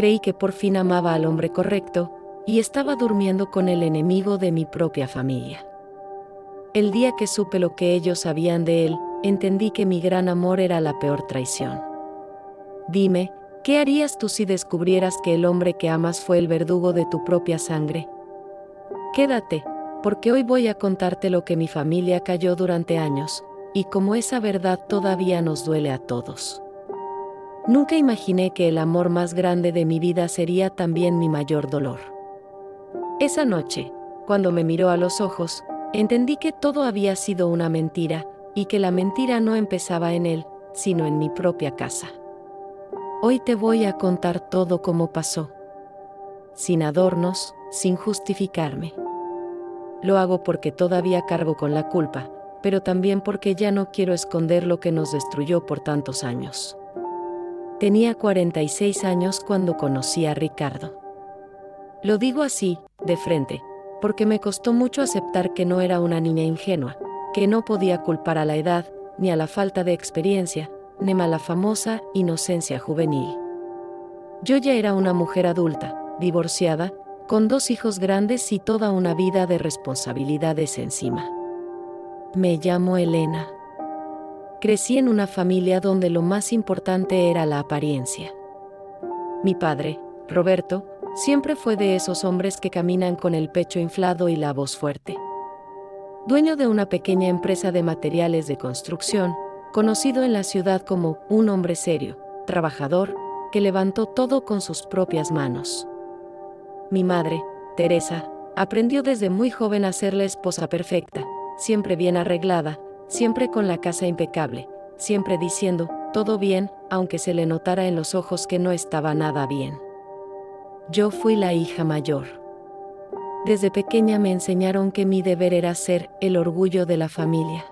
Creí que por fin amaba al hombre correcto, y estaba durmiendo con el enemigo de mi propia familia. El día que supe lo que ellos sabían de él, entendí que mi gran amor era la peor traición. Dime, ¿qué harías tú si descubrieras que el hombre que amas fue el verdugo de tu propia sangre? Quédate, porque hoy voy a contarte lo que mi familia calló durante años, y cómo esa verdad todavía nos duele a todos. Nunca imaginé que el amor más grande de mi vida sería también mi mayor dolor. Esa noche, cuando me miró a los ojos, entendí que todo había sido una mentira, y que la mentira no empezaba en él, sino en mi propia casa. Hoy te voy a contar todo como pasó. Sin adornos, sin justificarme. Lo hago porque todavía cargo con la culpa, pero también porque ya no quiero esconder lo que nos destruyó por tantos años. Tenía 46 años cuando conocí a Ricardo. Lo digo así, de frente, porque me costó mucho aceptar que no era una niña ingenua, que no podía culpar a la edad, ni a la falta de experiencia, ni a la famosa inocencia juvenil. Yo ya era una mujer adulta, divorciada, con 2 hijos grandes y toda una vida de responsabilidades encima. Me llamo Elena. Crecí en una familia donde lo más importante era la apariencia. Mi padre, Roberto, siempre fue de esos hombres que caminan con el pecho inflado y la voz fuerte. Dueño de una pequeña empresa de materiales de construcción, conocido en la ciudad como un hombre serio, trabajador, que levantó todo con sus propias manos. Mi madre, Teresa, aprendió desde muy joven a ser la esposa perfecta, siempre bien arreglada, siempre con la casa impecable, siempre diciendo, todo bien, aunque se le notara en los ojos que no estaba nada bien. Yo fui la hija mayor. Desde pequeña me enseñaron que mi deber era ser el orgullo de la familia.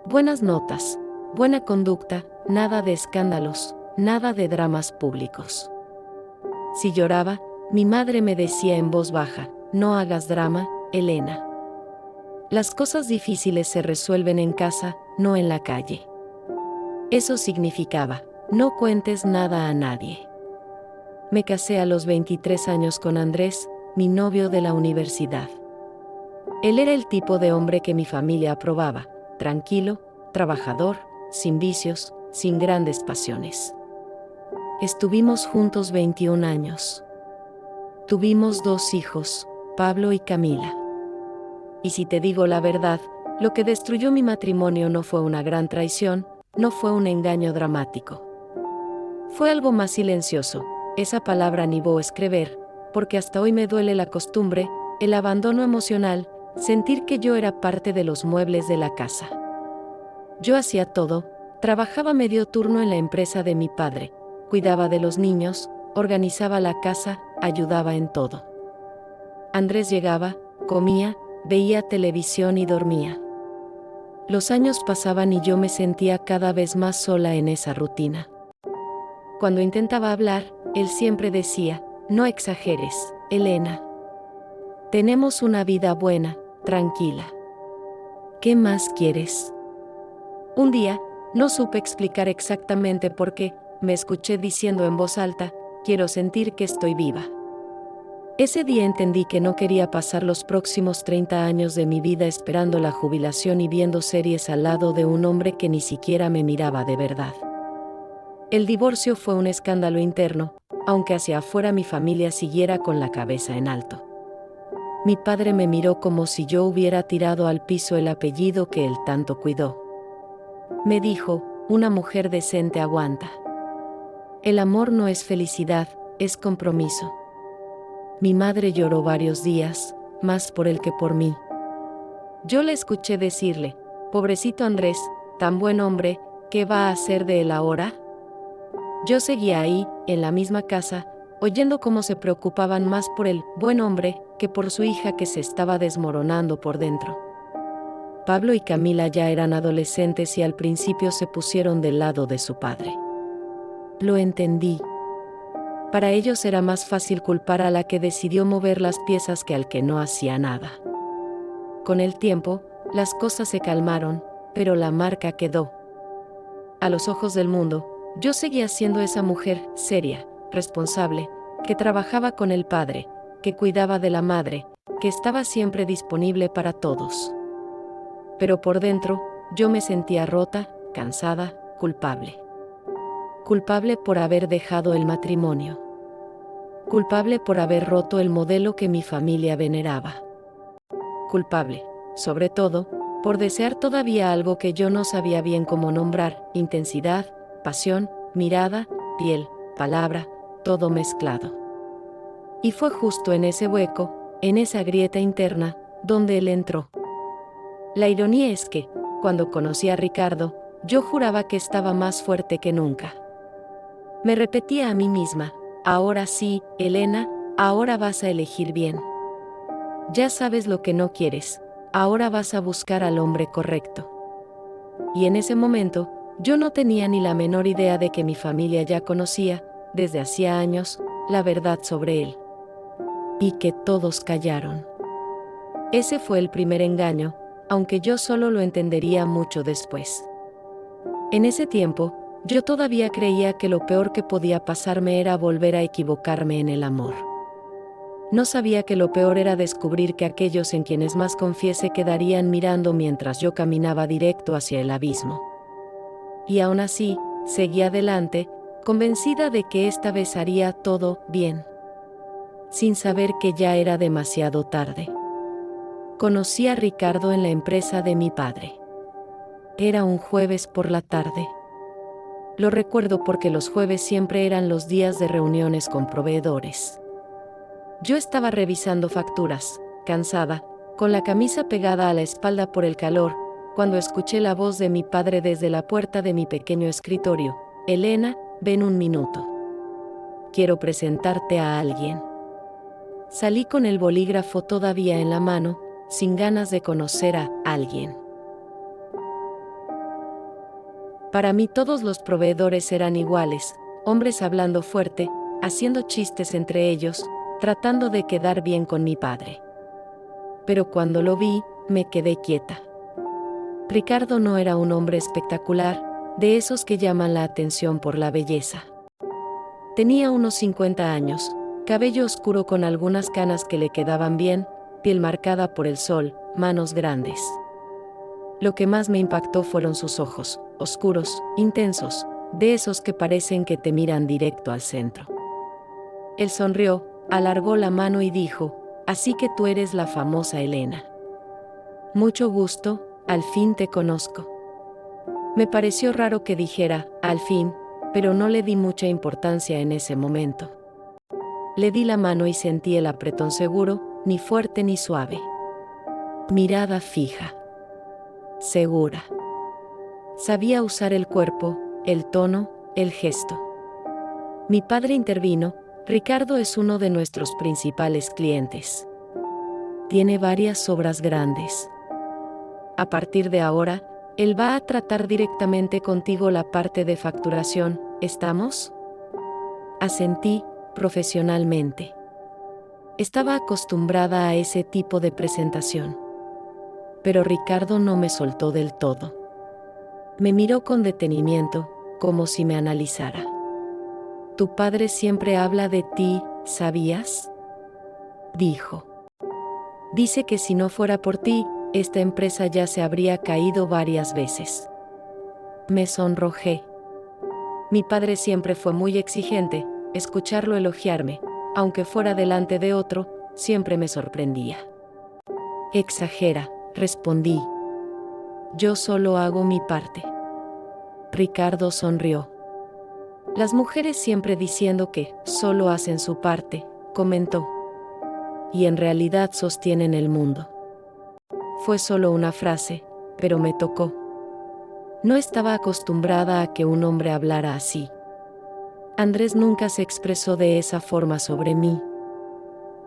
Buenas notas, buena conducta, nada de escándalos, nada de dramas públicos. Si lloraba, mi madre me decía en voz baja, no hagas drama, Elena. Las cosas difíciles se resuelven en casa, no en la calle. Eso significaba, no cuentes nada a nadie. Me casé a los 23 años con Andrés, mi novio de la universidad. Él era el tipo de hombre que mi familia aprobaba, tranquilo, trabajador, sin vicios, sin grandes pasiones. Estuvimos juntos 21 años. Tuvimos 2 hijos, Pablo y Camila. Y si te digo la verdad, lo que destruyó mi matrimonio no fue una gran traición, no fue un engaño dramático. Fue algo más silencioso, esa palabra ni voy a escribir, porque hasta hoy me duele la costumbre, el abandono emocional, sentir que yo era parte de los muebles de la casa. Yo hacía todo, trabajaba medio turno en la empresa de mi padre, cuidaba de los niños, organizaba la casa, ayudaba en todo. Andrés llegaba, comía, veía televisión y dormía. Los años pasaban y yo me sentía cada vez más sola en esa rutina. Cuando intentaba hablar, él siempre decía, no exageres, Elena. Tenemos una vida buena, tranquila. ¿Qué más quieres? Un día, no supe explicar exactamente por qué, me escuché diciendo en voz alta, quiero sentir que estoy viva. Ese día entendí que no quería pasar los próximos 30 años de mi vida esperando la jubilación y viendo series al lado de un hombre que ni siquiera me miraba de verdad. El divorcio fue un escándalo interno, aunque hacia afuera mi familia siguiera con la cabeza en alto. Mi padre me miró como si yo hubiera tirado al piso el apellido que él tanto cuidó. Me dijo, una mujer decente aguanta. El amor no es felicidad, es compromiso. Mi madre lloró varios días, más por él que por mí. Yo le escuché decirle, pobrecito Andrés, tan buen hombre, ¿qué va a hacer de él ahora? Yo seguía ahí, en la misma casa, oyendo cómo se preocupaban más por el buen hombre que por su hija que se estaba desmoronando por dentro. Pablo y Camila ya eran adolescentes y al principio se pusieron del lado de su padre. Lo entendí. Para ellos era más fácil culpar a la que decidió mover las piezas que al que no hacía nada. Con el tiempo, las cosas se calmaron, pero la marca quedó. A los ojos del mundo, yo seguía siendo esa mujer seria, responsable, que trabajaba con el padre, que cuidaba de la madre, que estaba siempre disponible para todos. Pero por dentro, yo me sentía rota, cansada, culpable. Culpable por haber dejado el matrimonio. Culpable por haber roto el modelo que mi familia veneraba. Culpable, sobre todo, por desear todavía algo que yo no sabía bien cómo nombrar: intensidad, pasión, mirada, piel, palabra, todo mezclado. Y fue justo en ese hueco, en esa grieta interna, donde él entró. La ironía es que, cuando conocí a Ricardo, yo juraba que estaba más fuerte que nunca. Me repetía a mí misma: ahora sí, Elena, ahora vas a elegir bien. Ya sabes lo que no quieres, ahora vas a buscar al hombre correcto. Y en ese momento, yo no tenía ni la menor idea de que mi familia ya conocía, desde hacía años, la verdad sobre él. Y que todos callaron. Ese fue el primer engaño, aunque yo solo lo entendería mucho después. En ese tiempo, yo todavía creía que lo peor que podía pasarme era volver a equivocarme en el amor. No sabía que lo peor era descubrir que aquellos en quienes más confié se quedarían mirando mientras yo caminaba directo hacia el abismo. Y aún así, seguí adelante, convencida de que esta vez haría todo bien. Sin saber que ya era demasiado tarde. Conocí a Ricardo en la empresa de mi padre. Era un jueves por la tarde. Lo recuerdo porque los jueves siempre eran los días de reuniones con proveedores. Yo estaba revisando facturas, cansada, con la camisa pegada a la espalda por el calor, cuando escuché la voz de mi padre desde la puerta de mi pequeño escritorio: Elena, ven un minuto. Quiero presentarte a alguien. Salí con el bolígrafo todavía en la mano, sin ganas de conocer a alguien. Para mí todos los proveedores eran iguales, hombres hablando fuerte, haciendo chistes entre ellos, tratando de quedar bien con mi padre. Pero cuando lo vi, me quedé quieta. Ricardo no era un hombre espectacular, de esos que llaman la atención por la belleza. Tenía unos 50 años, cabello oscuro con algunas canas que le quedaban bien, piel marcada por el sol, manos grandes. Lo que más me impactó fueron sus ojos, oscuros, intensos, de esos que parecen que te miran directo al centro. Él sonrió, alargó la mano y dijo: así que tú eres la famosa Elena. Mucho gusto, al fin te conozco. Me pareció raro que dijera, al fin, pero no le di mucha importancia en ese momento. Le di la mano y sentí el apretón seguro, ni fuerte ni suave. Mirada fija. Segura. Sabía usar el cuerpo, el tono, el gesto. Mi padre intervino: Ricardo es uno de nuestros principales clientes. Tiene varias obras grandes. A partir de ahora, él va a tratar directamente contigo la parte de facturación, ¿estamos? Asentí, profesionalmente. Estaba acostumbrada a ese tipo de presentación. Pero Ricardo no me soltó del todo. Me miró con detenimiento, como si me analizara. Tu padre siempre habla de ti, ¿sabías? Dijo. Dice que si no fuera por ti, esta empresa ya se habría caído varias veces. Me sonrojé. Mi padre siempre fue muy exigente, escucharlo elogiarme, aunque fuera delante de otro, siempre me sorprendía. Exagera, respondí. Yo solo hago mi parte. Ricardo sonrió. Las mujeres siempre diciendo que solo hacen su parte, comentó. Y en realidad sostienen el mundo. Fue solo una frase, pero me tocó. No estaba acostumbrada a que un hombre hablara así. Andrés nunca se expresó de esa forma sobre mí.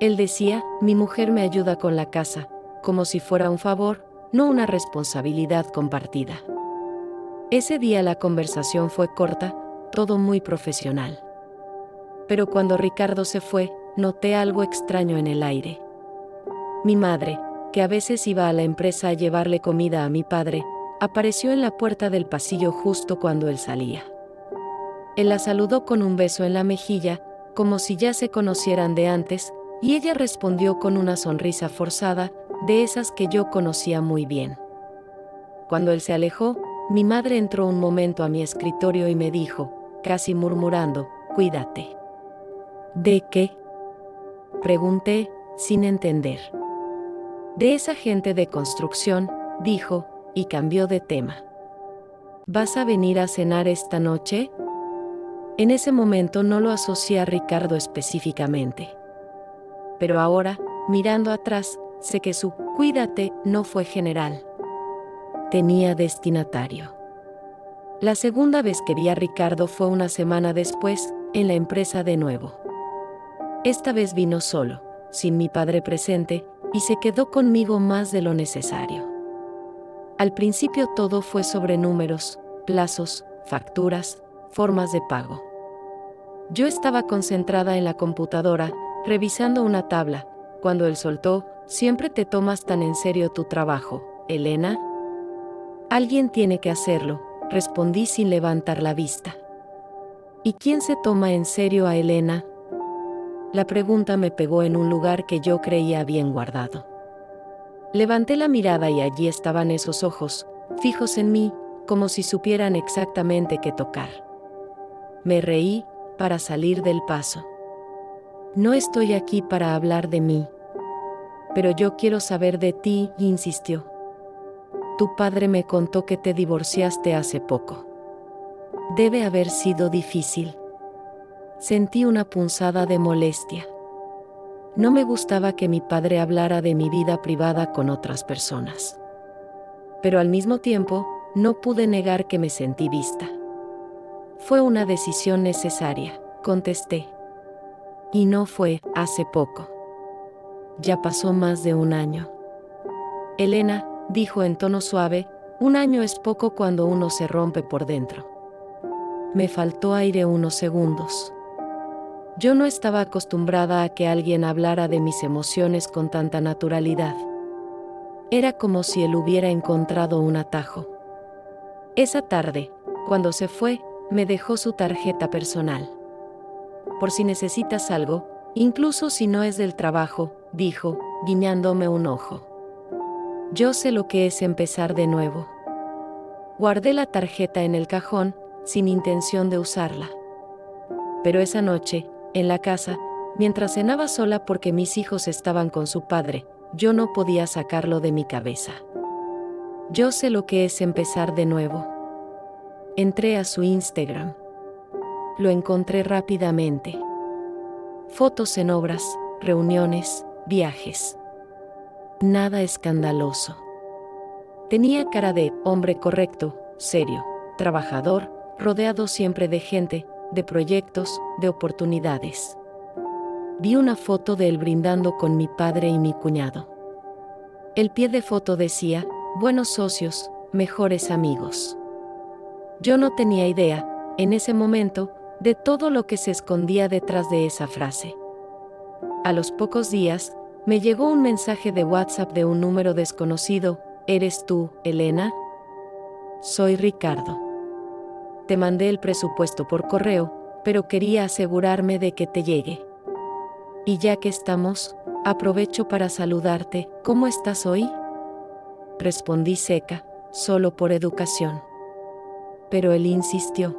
Él decía: mi mujer me ayuda con la casa, como si fuera un favor, no una responsabilidad compartida. Ese día la conversación fue corta, todo muy profesional. Pero cuando Ricardo se fue, noté algo extraño en el aire. Mi madre, que a veces iba a la empresa a llevarle comida a mi padre, apareció en la puerta del pasillo justo cuando él salía. Él la saludó con un beso en la mejilla, como si ya se conocieran de antes, y ella respondió con una sonrisa forzada, de esas que yo conocía muy bien. Cuando él se alejó, mi madre entró un momento a mi escritorio y me dijo, casi murmurando, «Cuídate». ¿De qué?, pregunté, sin entender. «De esa gente de construcción», dijo, y cambió de tema. «¿Vas a venir a cenar esta noche?». En ese momento no lo asocié a Ricardo específicamente. Pero ahora, mirando atrás, sé que su «cuídate» no fue general. Tenía destinatario. La segunda vez que vi a Ricardo fue una semana después, en la empresa de nuevo. Esta vez vino solo, sin mi padre presente, y se quedó conmigo más de lo necesario. Al principio todo fue sobre números, plazos, facturas, formas de pago. Yo estaba concentrada en la computadora, revisando una tabla, cuando él soltó, «¿Siempre te tomas tan en serio tu trabajo, Elena?». «Alguien tiene que hacerlo», respondí sin levantar la vista. «¿Y quién se toma en serio a Elena?». La pregunta me pegó en un lugar que yo creía bien guardado. Levanté la mirada y allí estaban esos ojos, fijos en mí, como si supieran exactamente qué tocar. Me reí, para salir del paso. «No estoy aquí para hablar de mí. Pero yo quiero saber de ti», insistió. «Tu padre me contó que te divorciaste hace poco. Debe haber sido difícil». Sentí una punzada de molestia. No me gustaba que mi padre hablara de mi vida privada con otras personas. Pero al mismo tiempo, no pude negar que me sentí vista. «Fue una decisión necesaria», contesté. «Y no fue hace poco. Ya pasó más de un año». «Elena», dijo en tono suave, «un año es poco cuando uno se rompe por dentro». Me faltó aire unos segundos. Yo no estaba acostumbrada a que alguien hablara de mis emociones con tanta naturalidad. Era como si él hubiera encontrado un atajo. Esa tarde, cuando se fue, me dejó su tarjeta personal. «Por si necesitas algo, incluso si no es del trabajo», dijo, guiñándome un ojo. Yo sé lo que es empezar de nuevo. Guardé la tarjeta en el cajón, sin intención de usarla. Pero esa noche, en la casa, mientras cenaba sola porque mis hijos estaban con su padre, yo no podía sacarlo de mi cabeza. Yo sé lo que es empezar de nuevo. Entré a su Instagram. Lo encontré rápidamente. Fotos en obras, reuniones, viajes. Nada escandaloso. Tenía cara de hombre correcto, serio, trabajador, rodeado siempre de gente, de proyectos, de oportunidades. Vi una foto de él brindando con mi padre y mi cuñado. El pie de foto decía, «Buenos socios, mejores amigos». Yo no tenía idea, en ese momento, de todo lo que se escondía detrás de esa frase. A los pocos días, me llegó un mensaje de WhatsApp de un número desconocido. «¿Eres tú, Elena?». «Soy Ricardo. Te mandé el presupuesto por correo, pero quería asegurarme de que te llegue. Y ya que estamos, aprovecho para saludarte. ¿Cómo estás hoy?». Respondí seca, solo por educación. Pero él insistió.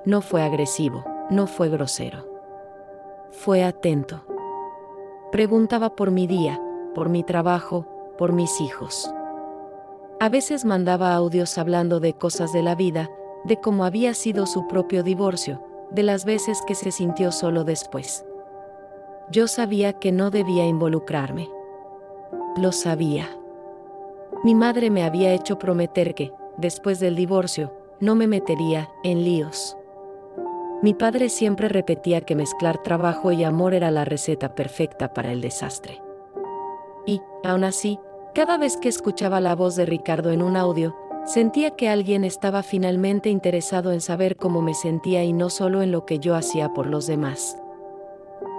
No fue agresivo, no fue grosero. Fue atento. Preguntaba por mi día, por mi trabajo, por mis hijos. A veces mandaba audios hablando de cosas de la vida, de cómo había sido su propio divorcio, de las veces que se sintió solo después. Yo sabía que no debía involucrarme. Lo sabía. Mi madre me había hecho prometer que, después del divorcio, no me metería en líos. Mi padre siempre repetía que mezclar trabajo y amor era la receta perfecta para el desastre. Y, aún así, cada vez que escuchaba la voz de Ricardo en un audio, sentía que alguien estaba finalmente interesado en saber cómo me sentía y no solo en lo que yo hacía por los demás.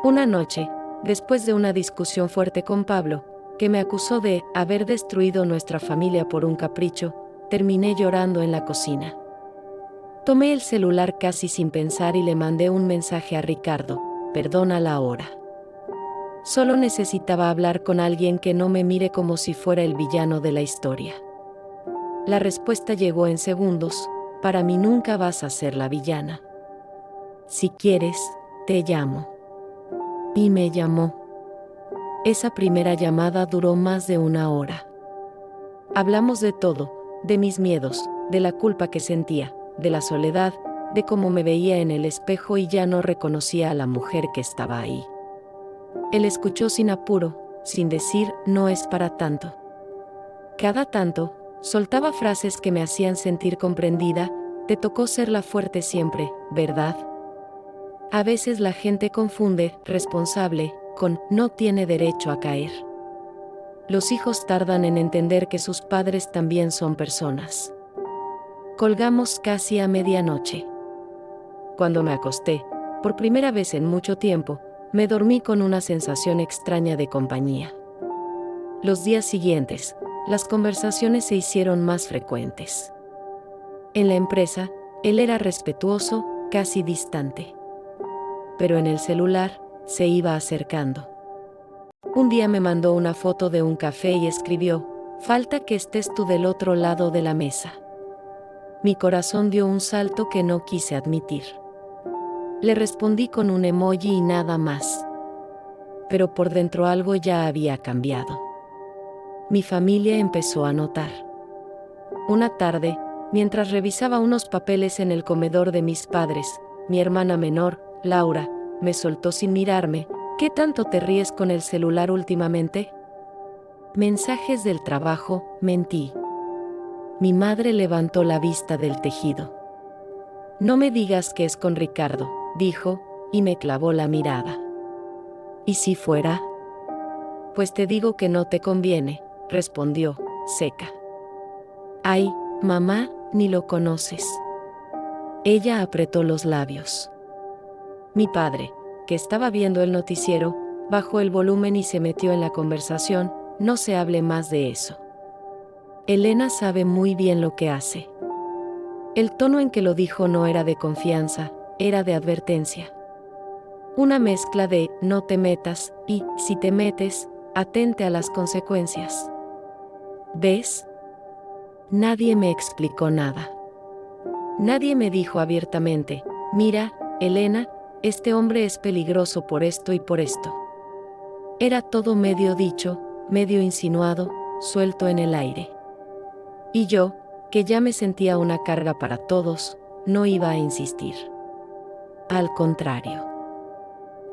Una noche, después de una discusión fuerte con Pablo, que me acusó de haber destruido nuestra familia por un capricho, terminé llorando en la cocina. Tomé el celular casi sin pensar y le mandé un mensaje a Ricardo: perdona la hora. Solo necesitaba hablar con alguien que no me mire como si fuera el villano de la historia. La respuesta llegó en segundos: para mí nunca vas a ser la villana. Si quieres, te llamo. Y me llamó. Esa primera llamada duró más de 1 hora. Hablamos de todo, de mis miedos, de la culpa que sentía, de la soledad, de cómo me veía en el espejo y ya no reconocía a la mujer que estaba ahí. Él escuchó sin apuro, sin decir: no es para tanto. Cada tanto, soltaba frases que me hacían sentir comprendida: te tocó ser la fuerte siempre, ¿verdad? A veces la gente confunde responsable con no tiene derecho a caer. Los hijos tardan en entender que sus padres también son personas. Colgamos casi a medianoche. Cuando me acosté, por primera vez en mucho tiempo, me dormí con una sensación extraña de compañía. Los días siguientes, las conversaciones se hicieron más frecuentes. En la empresa, él era respetuoso, casi distante. Pero en el celular, se iba acercando. Un día me mandó una foto de un café y escribió: falta que estés tú del otro lado de la mesa. Mi corazón dio un salto que no quise admitir. Le respondí con un emoji y nada más. Pero por dentro algo ya había cambiado. Mi familia empezó a notar. Una tarde, mientras revisaba unos papeles en el comedor de mis padres, mi hermana menor, Laura, me soltó sin mirarme: ¿qué tanto te ríes con el celular últimamente? Mensajes del trabajo, mentí. Mi madre levantó la vista del tejido. No me digas que es con Ricardo, dijo, y me clavó la mirada. ¿Y si fuera? Pues te digo que no te conviene, respondió, seca. Ay, mamá, ni lo conoces. Ella apretó los labios. Mi padre, que estaba viendo el noticiero, bajó el volumen y se metió en la conversación: no se hable más de eso. Elena sabe muy bien lo que hace. El tono en que lo dijo no era de confianza, era de advertencia. Una mezcla de no te metas y, si te metes, atente a las consecuencias. ¿Ves? Nadie me explicó nada. Nadie me dijo abiertamente: mira, Elena, este hombre es peligroso por esto y por esto. Era todo medio dicho, medio insinuado, suelto en el aire. Y yo, que ya me sentía una carga para todos, no iba a insistir. Al contrario.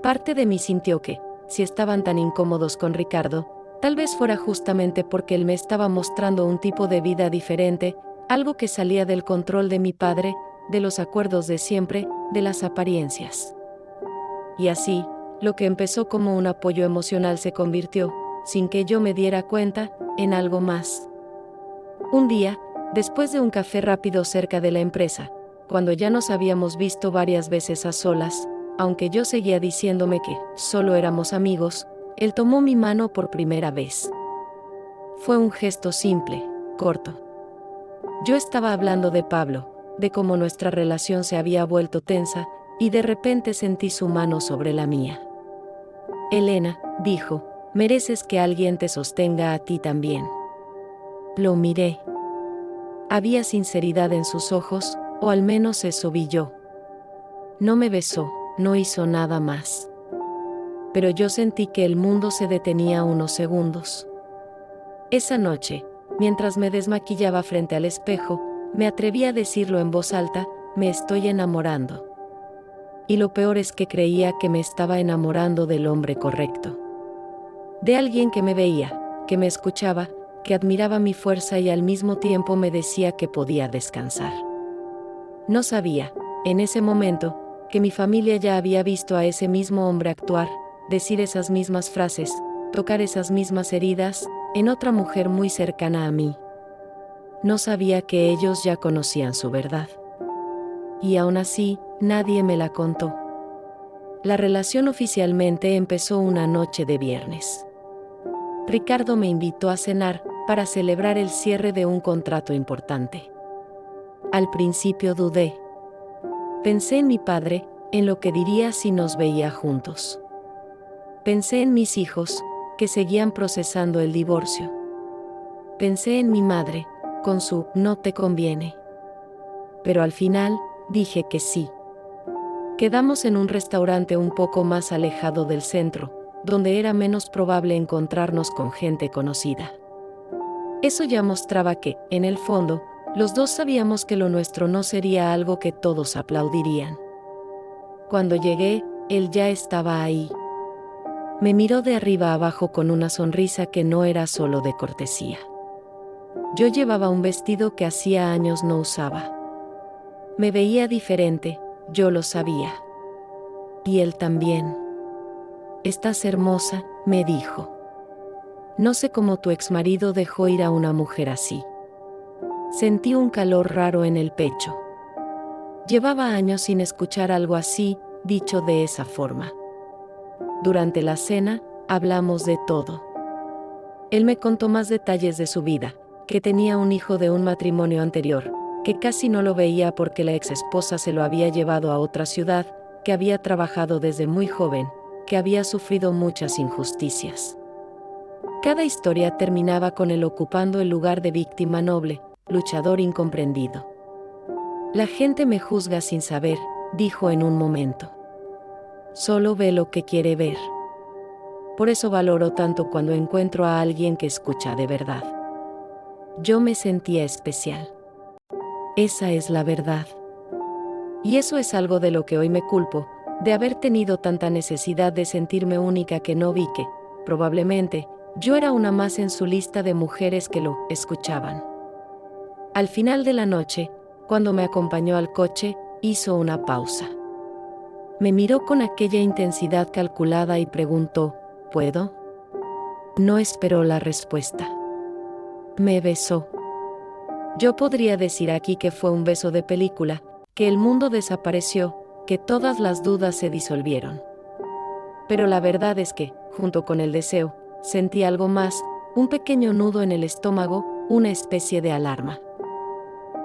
Parte de mí sintió que, si estaban tan incómodos con Ricardo, tal vez fuera justamente porque él me estaba mostrando un tipo de vida diferente, algo que salía del control de mi padre, de los acuerdos de siempre, de las apariencias. Y así, lo que empezó como un apoyo emocional se convirtió, sin que yo me diera cuenta, en algo más. Un día, después de un café rápido cerca de la empresa, cuando ya nos habíamos visto varias veces a solas, aunque yo seguía diciéndome que solo éramos amigos, él tomó mi mano por primera vez. Fue un gesto simple, corto. Yo estaba hablando de Pablo, de cómo nuestra relación se había vuelto tensa, y de repente sentí su mano sobre la mía. Elena, dijo, mereces que alguien te sostenga a ti también. Lo miré. Había sinceridad en sus ojos, o al menos eso vi yo. No me besó, no hizo nada más. Pero yo sentí que el mundo se detenía unos segundos. Esa noche, mientras me desmaquillaba frente al espejo, me atreví a decirlo en voz alta: me estoy enamorando. Y lo peor es que creía que me estaba enamorando del hombre correcto. De alguien que me veía, que me escuchaba, que admiraba mi fuerza y al mismo tiempo me decía que podía descansar. No sabía, en ese momento, que mi familia ya había visto a ese mismo hombre actuar, decir esas mismas frases, tocar esas mismas heridas, en otra mujer muy cercana a mí. No sabía que ellos ya conocían su verdad. Y aún así, nadie me la contó. La relación oficialmente empezó una noche de viernes. Ricardo me invitó a cenar, para celebrar el cierre de un contrato importante. Al principio dudé. Pensé en mi padre, en lo que diría si nos veía juntos. Pensé en mis hijos, que seguían procesando el divorcio. Pensé en mi madre, con su "no te conviene". Pero al final, dije que sí. Quedamos en un restaurante un poco más alejado del centro, donde era menos probable encontrarnos con gente conocida. Eso ya mostraba que, en el fondo, los dos sabíamos que lo nuestro no sería algo que todos aplaudirían. Cuando llegué, él ya estaba ahí. Me miró de arriba abajo con una sonrisa que no era solo de cortesía. Yo llevaba un vestido que hacía años no usaba. Me veía diferente, yo lo sabía. Y él también. «Estás hermosa», me dijo. «No sé cómo tu exmarido dejó ir a una mujer así». Sentí un calor raro en el pecho. Llevaba años sin escuchar algo así, dicho de esa forma. Durante la cena, hablamos de todo. Él me contó más detalles de su vida, que tenía un hijo de un matrimonio anterior, que casi no lo veía porque la exesposa se lo había llevado a otra ciudad, que había trabajado desde muy joven, que había sufrido muchas injusticias. Cada historia terminaba con él ocupando el lugar de víctima noble, luchador incomprendido. «La gente me juzga sin saber», dijo en un momento. «Solo ve lo que quiere ver. Por eso valoro tanto cuando encuentro a alguien que escucha de verdad». Yo me sentía especial. Esa es la verdad. Y eso es algo de lo que hoy me culpo, de haber tenido tanta necesidad de sentirme única que no vi que, probablemente, yo era una más en su lista de mujeres que lo escuchaban. Al final de la noche, cuando me acompañó al coche, hizo una pausa. Me miró con aquella intensidad calculada y preguntó, ¿puedo? No esperó la respuesta. Me besó. Yo podría decir aquí que fue un beso de película, que el mundo desapareció, que todas las dudas se disolvieron. Pero la verdad es que, junto con el deseo, sentí algo más, un pequeño nudo en el estómago, una especie de alarma.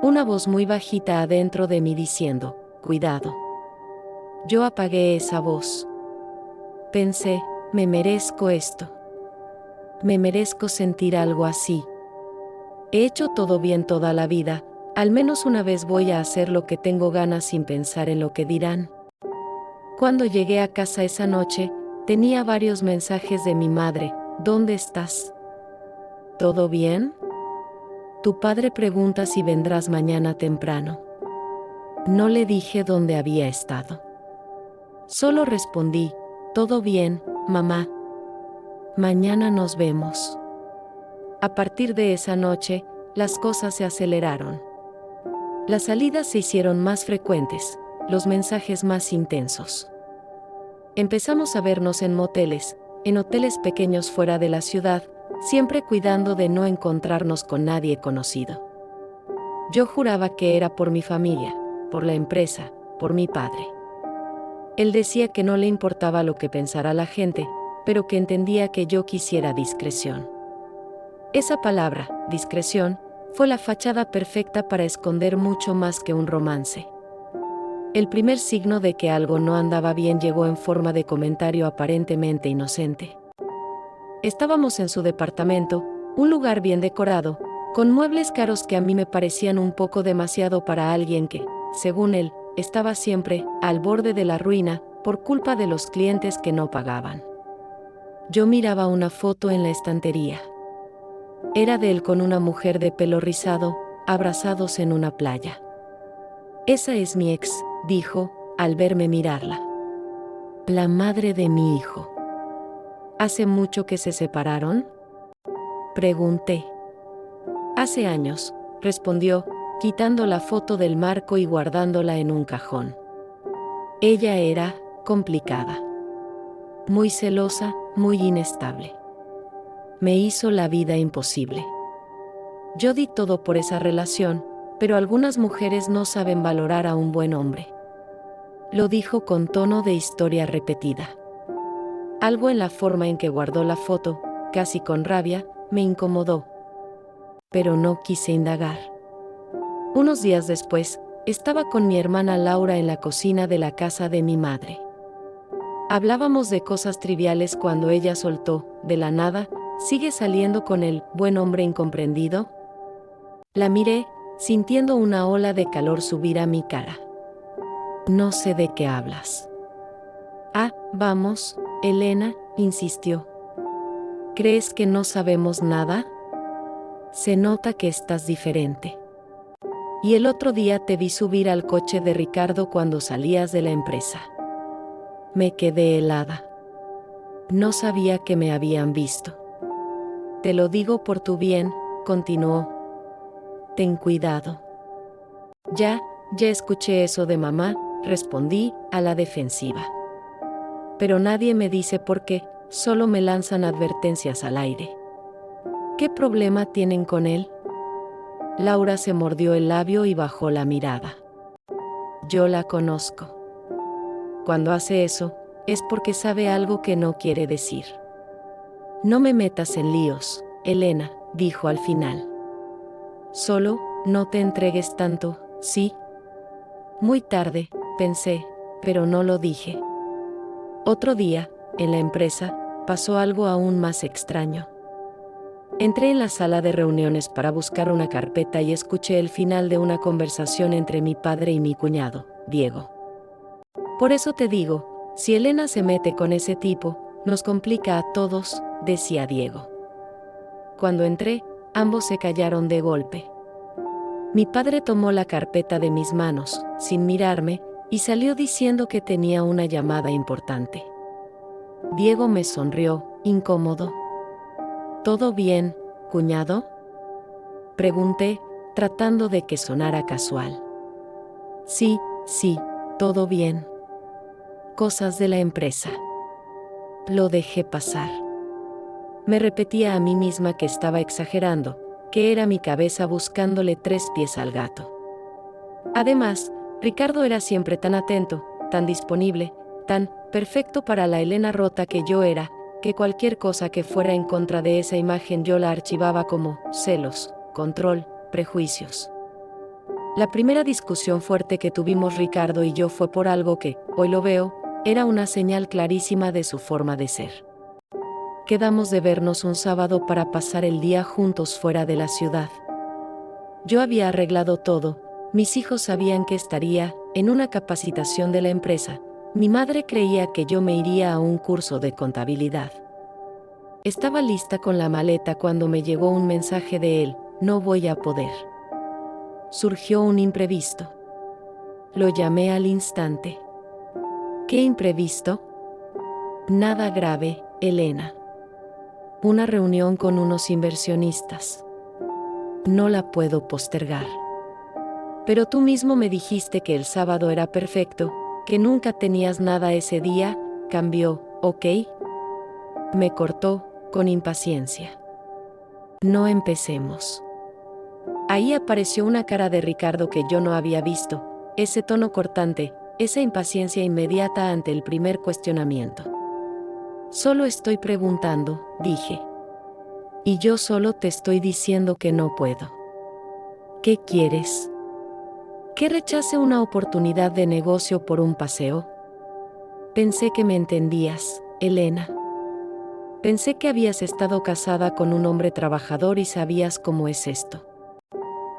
Una voz muy bajita adentro de mí diciendo, «Cuidado». Yo apagué esa voz. Pensé, me merezco esto. Me merezco sentir algo así. He hecho todo bien toda la vida, al menos una vez voy a hacer lo que tengo ganas sin pensar en lo que dirán. Cuando llegué a casa esa noche, tenía varios mensajes de mi madre, «¿Dónde estás? ¿Todo bien? Tu padre pregunta si vendrás mañana temprano». No le dije dónde había estado. Solo respondí, «Todo bien, mamá. Mañana nos vemos». A partir de esa noche, las cosas se aceleraron. Las salidas se hicieron más frecuentes, los mensajes más intensos. Empezamos a vernos en moteles, en hoteles pequeños fuera de la ciudad, siempre cuidando de no encontrarnos con nadie conocido. Yo juraba que era por mi familia, por la empresa, por mi padre. Él decía que no le importaba lo que pensara la gente, pero que entendía que yo quisiera discreción. Esa palabra, discreción, fue la fachada perfecta para esconder mucho más que un romance. El primer signo de que algo no andaba bien llegó en forma de comentario aparentemente inocente. Estábamos en su departamento, un lugar bien decorado, con muebles caros que a mí me parecían un poco demasiado para alguien que, según él, estaba siempre al borde de la ruina por culpa de los clientes que no pagaban. Yo miraba una foto en la estantería. Era de él con una mujer de pelo rizado, abrazados en una playa. «Esa es mi ex», dijo, al verme mirarla. «La madre de mi hijo». «¿Hace mucho que se separaron?», pregunté. «Hace años», respondió, quitando la foto del marco y guardándola en un cajón. Ella era complicada. Muy celosa, muy inestable. Me hizo la vida imposible. Yo di todo por esa relación, pero algunas mujeres no saben valorar a un buen hombre. Lo dijo con tono de historia repetida. Algo en la forma en que guardó la foto, casi con rabia, me incomodó. Pero no quise indagar. Unos días después, Estaba con mi hermana Laura en la cocina de la casa de mi madre. Hablábamos de cosas triviales cuando ella soltó, de la nada: ¿sigue saliendo con el buen hombre incomprendido? La miré, sintiendo una ola de calor subir a mi cara. No sé de qué hablas. Ah, vamos, Elena, insistió. ¿Crees que no sabemos nada? Se nota que estás diferente. Y el otro día te vi subir al coche de Ricardo cuando salías de la empresa. Me quedé helada. No sabía que me habían visto. Te lo digo por tu bien, continuó. Ten cuidado. Ya escuché eso de mamá, respondí, a la defensiva. Pero nadie me dice por qué, solo me lanzan advertencias al aire. ¿Qué problema tienen con él? Laura se mordió el labio y bajó la mirada. Yo la conozco. Cuando hace eso, es porque sabe algo que no quiere decir. No me metas en líos, Elena, dijo al final. Solo, no te entregues tanto, ¿sí? Muy tarde, pensé, pero no lo dije. Otro día, en la empresa, pasó algo aún más extraño. Entré en la sala de reuniones para buscar una carpeta y escuché el final de una conversación entre mi padre y mi cuñado, Diego. Por eso te digo, si Elena se mete con ese tipo, nos complica a todos, decía Diego. Cuando entré, ambos se callaron de golpe. Mi padre tomó la carpeta de mis manos, sin mirarme, y salió diciendo que tenía una llamada importante. Diego me sonrió, incómodo. ¿Todo bien, cuñado?, pregunté, tratando de que sonara casual. Sí, todo bien. Cosas de la empresa. Lo dejé pasar. Me repetía a mí misma que estaba exagerando, que era mi cabeza buscándole 3 pies al gato. Además, Ricardo era siempre tan atento, tan disponible, tan perfecto para la Elena rota que yo era, que cualquier cosa que fuera en contra de esa imagen yo la archivaba como celos, control, prejuicios. La primera discusión fuerte que tuvimos Ricardo y yo fue por algo que, hoy lo veo, era una señal clarísima de su forma de ser. Quedamos de vernos un sábado para pasar el día juntos fuera de la ciudad. Yo había arreglado todo, mis hijos sabían que estaría en una capacitación de la empresa, mi madre creía que yo me iría a un curso de contabilidad. Estaba lista con la maleta cuando me llegó un mensaje de él: no voy a poder. Surgió un imprevisto. Lo llamé al instante. ¿Qué imprevisto? Nada grave, Elena. Una reunión con unos inversionistas. No la puedo postergar. Pero tú mismo me dijiste que el sábado era perfecto, que nunca tenías nada ese día, cambió, ¿ok? Me cortó, con impaciencia. No empecemos. Ahí apareció una cara de Ricardo que yo no había visto, ese tono cortante, esa impaciencia inmediata ante el primer cuestionamiento. Solo estoy preguntando, dije. Y yo solo te estoy diciendo que no puedo. ¿Qué quieres? ¿Que rechace una oportunidad de negocio por un paseo? Pensé que me entendías, Elena. Pensé que habías estado casada con un hombre trabajador y sabías cómo es esto.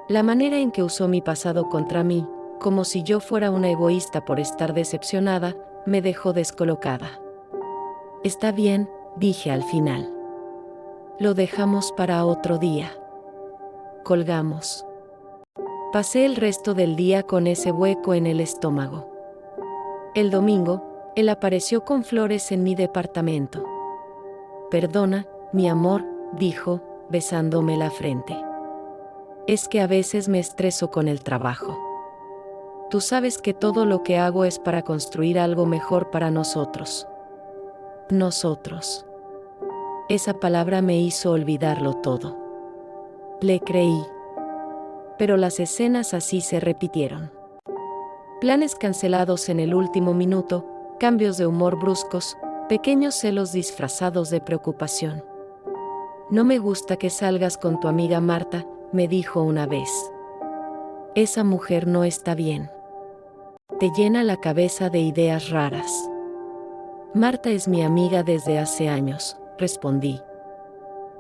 La manera en que usó mi pasado contra mí, como si yo fuera una egoísta por estar decepcionada, me dejó descolocada. Está bien, dije al final. Lo dejamos para otro día. Colgamos. Pasé el resto del día con ese hueco en el estómago. El domingo, él apareció con flores en mi departamento. Perdona, mi amor, dijo, besándome la frente. Es que a veces me estreso con el trabajo. Tú sabes que todo lo que hago es para construir algo mejor para nosotros. Nosotros. Esa palabra me hizo olvidarlo todo. Le creí. Pero las escenas así se repitieron. Planes cancelados en el último minuto, cambios de humor bruscos, pequeños celos disfrazados de preocupación. No me gusta que salgas con tu amiga Marta, me dijo una vez. Esa mujer no está bien. Te llena la cabeza de ideas raras. Marta es mi amiga desde hace años, respondí.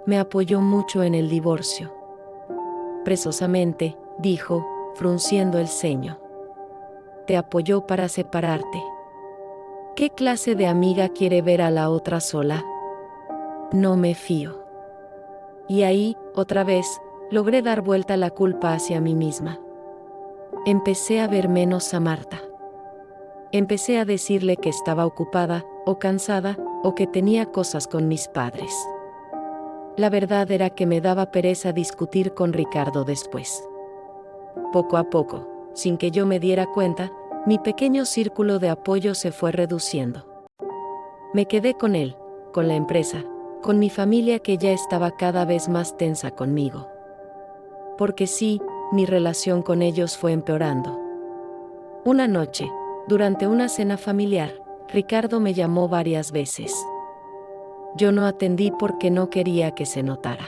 Me apoyó mucho en el divorcio. Precisamente, dijo, frunciendo el ceño. Te apoyó para separarte. ¿Qué clase de amiga quiere ver a la otra sola? No me fío. Y ahí, otra vez, logré dar vuelta la culpa hacia mí misma. Empecé a ver menos a Marta. Empecé a decirle que estaba ocupada, o cansada, o que tenía cosas con mis padres. La verdad era que me daba pereza discutir con Ricardo después. Poco a poco, sin que yo me diera cuenta, mi pequeño círculo de apoyo se fue reduciendo. Me quedé con él, con la empresa, con mi familia que ya estaba cada vez más tensa conmigo. Porque sí, mi relación con ellos fue empeorando. Una noche, durante una cena familiar, Ricardo me llamó varias veces. Yo no atendí porque no quería que se notara.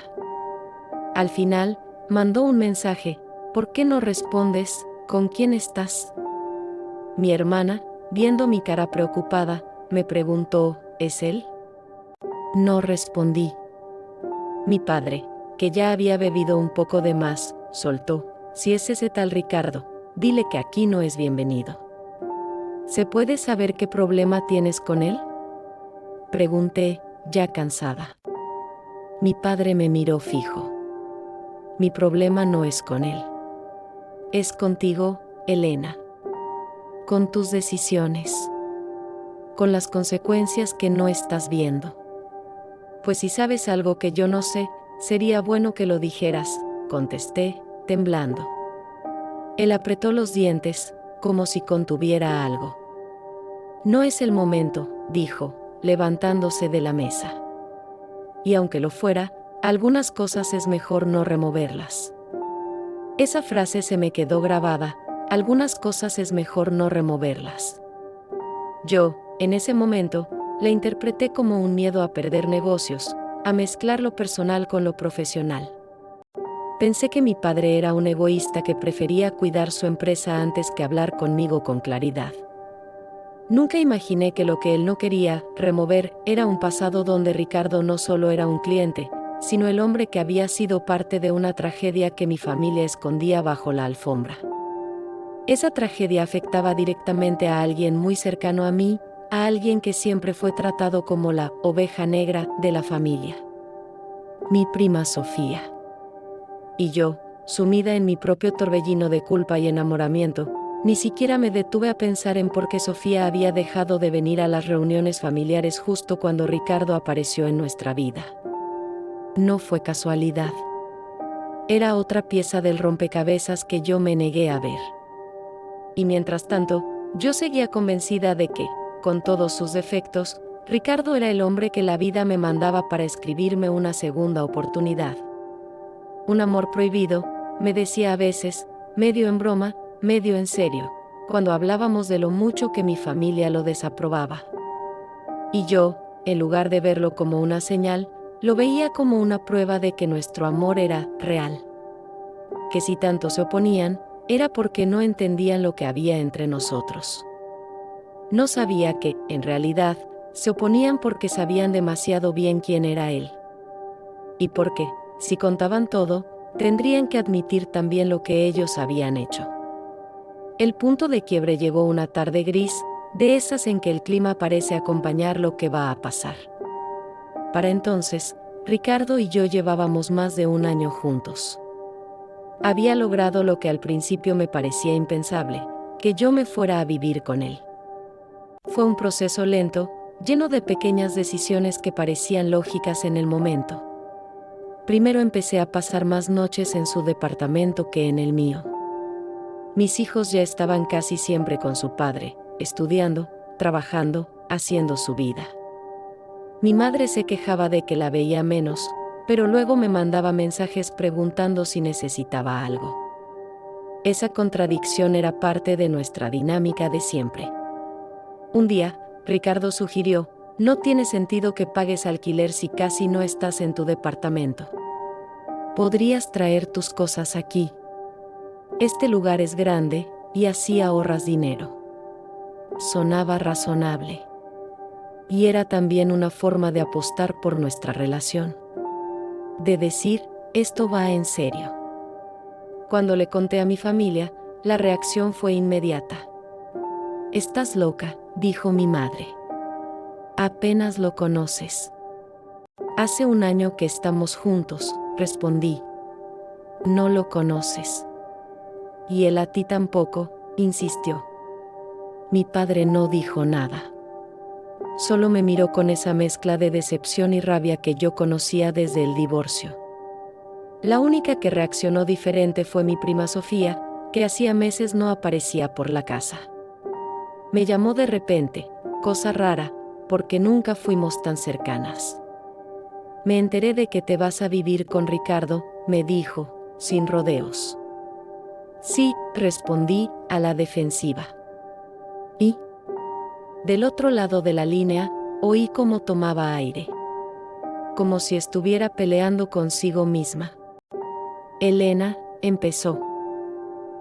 Al final, mandó un mensaje: ¿por qué no respondes? ¿Con quién estás? Mi hermana, viendo mi cara preocupada, me preguntó: ¿es él? No respondí. Mi padre, que ya había bebido un poco de más, soltó: si es ese tal Ricardo, dile que aquí no es bienvenido. ¿Se puede saber qué problema tienes con él? Pregunté, ya cansada. Mi padre me miró fijo. Mi problema no es con él. Es contigo, Elena. Con tus decisiones. Con las consecuencias que no estás viendo. Pues si sabes algo que yo no sé, sería bueno que lo dijeras, contesté, temblando. Él apretó los dientes, como si contuviera algo. No es el momento, dijo, levantándose de la mesa. Y aunque lo fuera, algunas cosas es mejor no removerlas. Esa frase se me quedó grabada: algunas cosas es mejor no removerlas. Yo, en ese momento, la interpreté como un miedo a perder negocios, a mezclar lo personal con lo profesional. Pensé que mi padre era un egoísta que prefería cuidar su empresa antes que hablar conmigo con claridad. Nunca imaginé que lo que él no quería remover era un pasado donde Ricardo no solo era un cliente, sino el hombre que había sido parte de una tragedia que mi familia escondía bajo la alfombra. Esa tragedia afectaba directamente a alguien muy cercano a mí, a alguien que siempre fue tratado como la oveja negra de la familia. Mi prima Sofía. Y yo, sumida en mi propio torbellino de culpa y enamoramiento, ni siquiera me detuve a pensar en por qué Sofía había dejado de venir a las reuniones familiares justo cuando Ricardo apareció en nuestra vida. No fue casualidad. Era otra pieza del rompecabezas que yo me negué a ver. Y mientras tanto, yo seguía convencida de que, con todos sus defectos, Ricardo era el hombre que la vida me mandaba para escribirme una segunda oportunidad. Un amor prohibido, me decía a veces, medio en broma, medio en serio, cuando hablábamos de lo mucho que mi familia lo desaprobaba. Y yo, en lugar de verlo como una señal, lo veía como una prueba de que nuestro amor era real. Que si tanto se oponían, era porque no entendían lo que había entre nosotros. No sabía que, en realidad, se oponían porque sabían demasiado bien quién era él. Y porque, si contaban todo, tendrían que admitir también lo que ellos habían hecho. El punto de quiebre llegó una tarde gris, de esas en que el clima parece acompañar lo que va a pasar. Para entonces, Ricardo y yo llevábamos más de un año juntos. Había logrado lo que al principio me parecía impensable, que yo me fuera a vivir con él. Fue un proceso lento, lleno de pequeñas decisiones que parecían lógicas en el momento. Primero empecé a pasar más noches en su departamento que en el mío. Mis hijos ya estaban casi siempre con su padre, estudiando, trabajando, haciendo su vida. Mi madre se quejaba de que la veía menos, pero luego me mandaba mensajes preguntando si necesitaba algo. Esa contradicción era parte de nuestra dinámica de siempre. Un día, Ricardo sugirió: no tiene sentido que pagues alquiler si casi no estás en tu departamento. ¿Podrías traer tus cosas aquí? Este lugar es grande, y así ahorras dinero. Sonaba razonable. Y era también una forma de apostar por nuestra relación. De decir, esto va en serio. Cuando le conté a mi familia, la reacción fue inmediata. «Estás loca», dijo mi madre. «Apenas lo conoces». «Hace un año que estamos juntos», respondí. «No lo conoces». «Y él a ti tampoco», insistió. Mi padre no dijo nada. Solo me miró con esa mezcla de decepción y rabia que yo conocía desde el divorcio. La única que reaccionó diferente fue mi prima Sofía, que hacía meses no aparecía por la casa. Me llamó de repente, cosa rara, porque nunca fuimos tan cercanas. «Me enteré de que te vas a vivir con Ricardo», me dijo, sin rodeos. «Sí», respondí, a la defensiva. ¿Y?» Del otro lado de la línea, oí cómo tomaba aire. Como si estuviera peleando consigo misma. «Elena», empezó.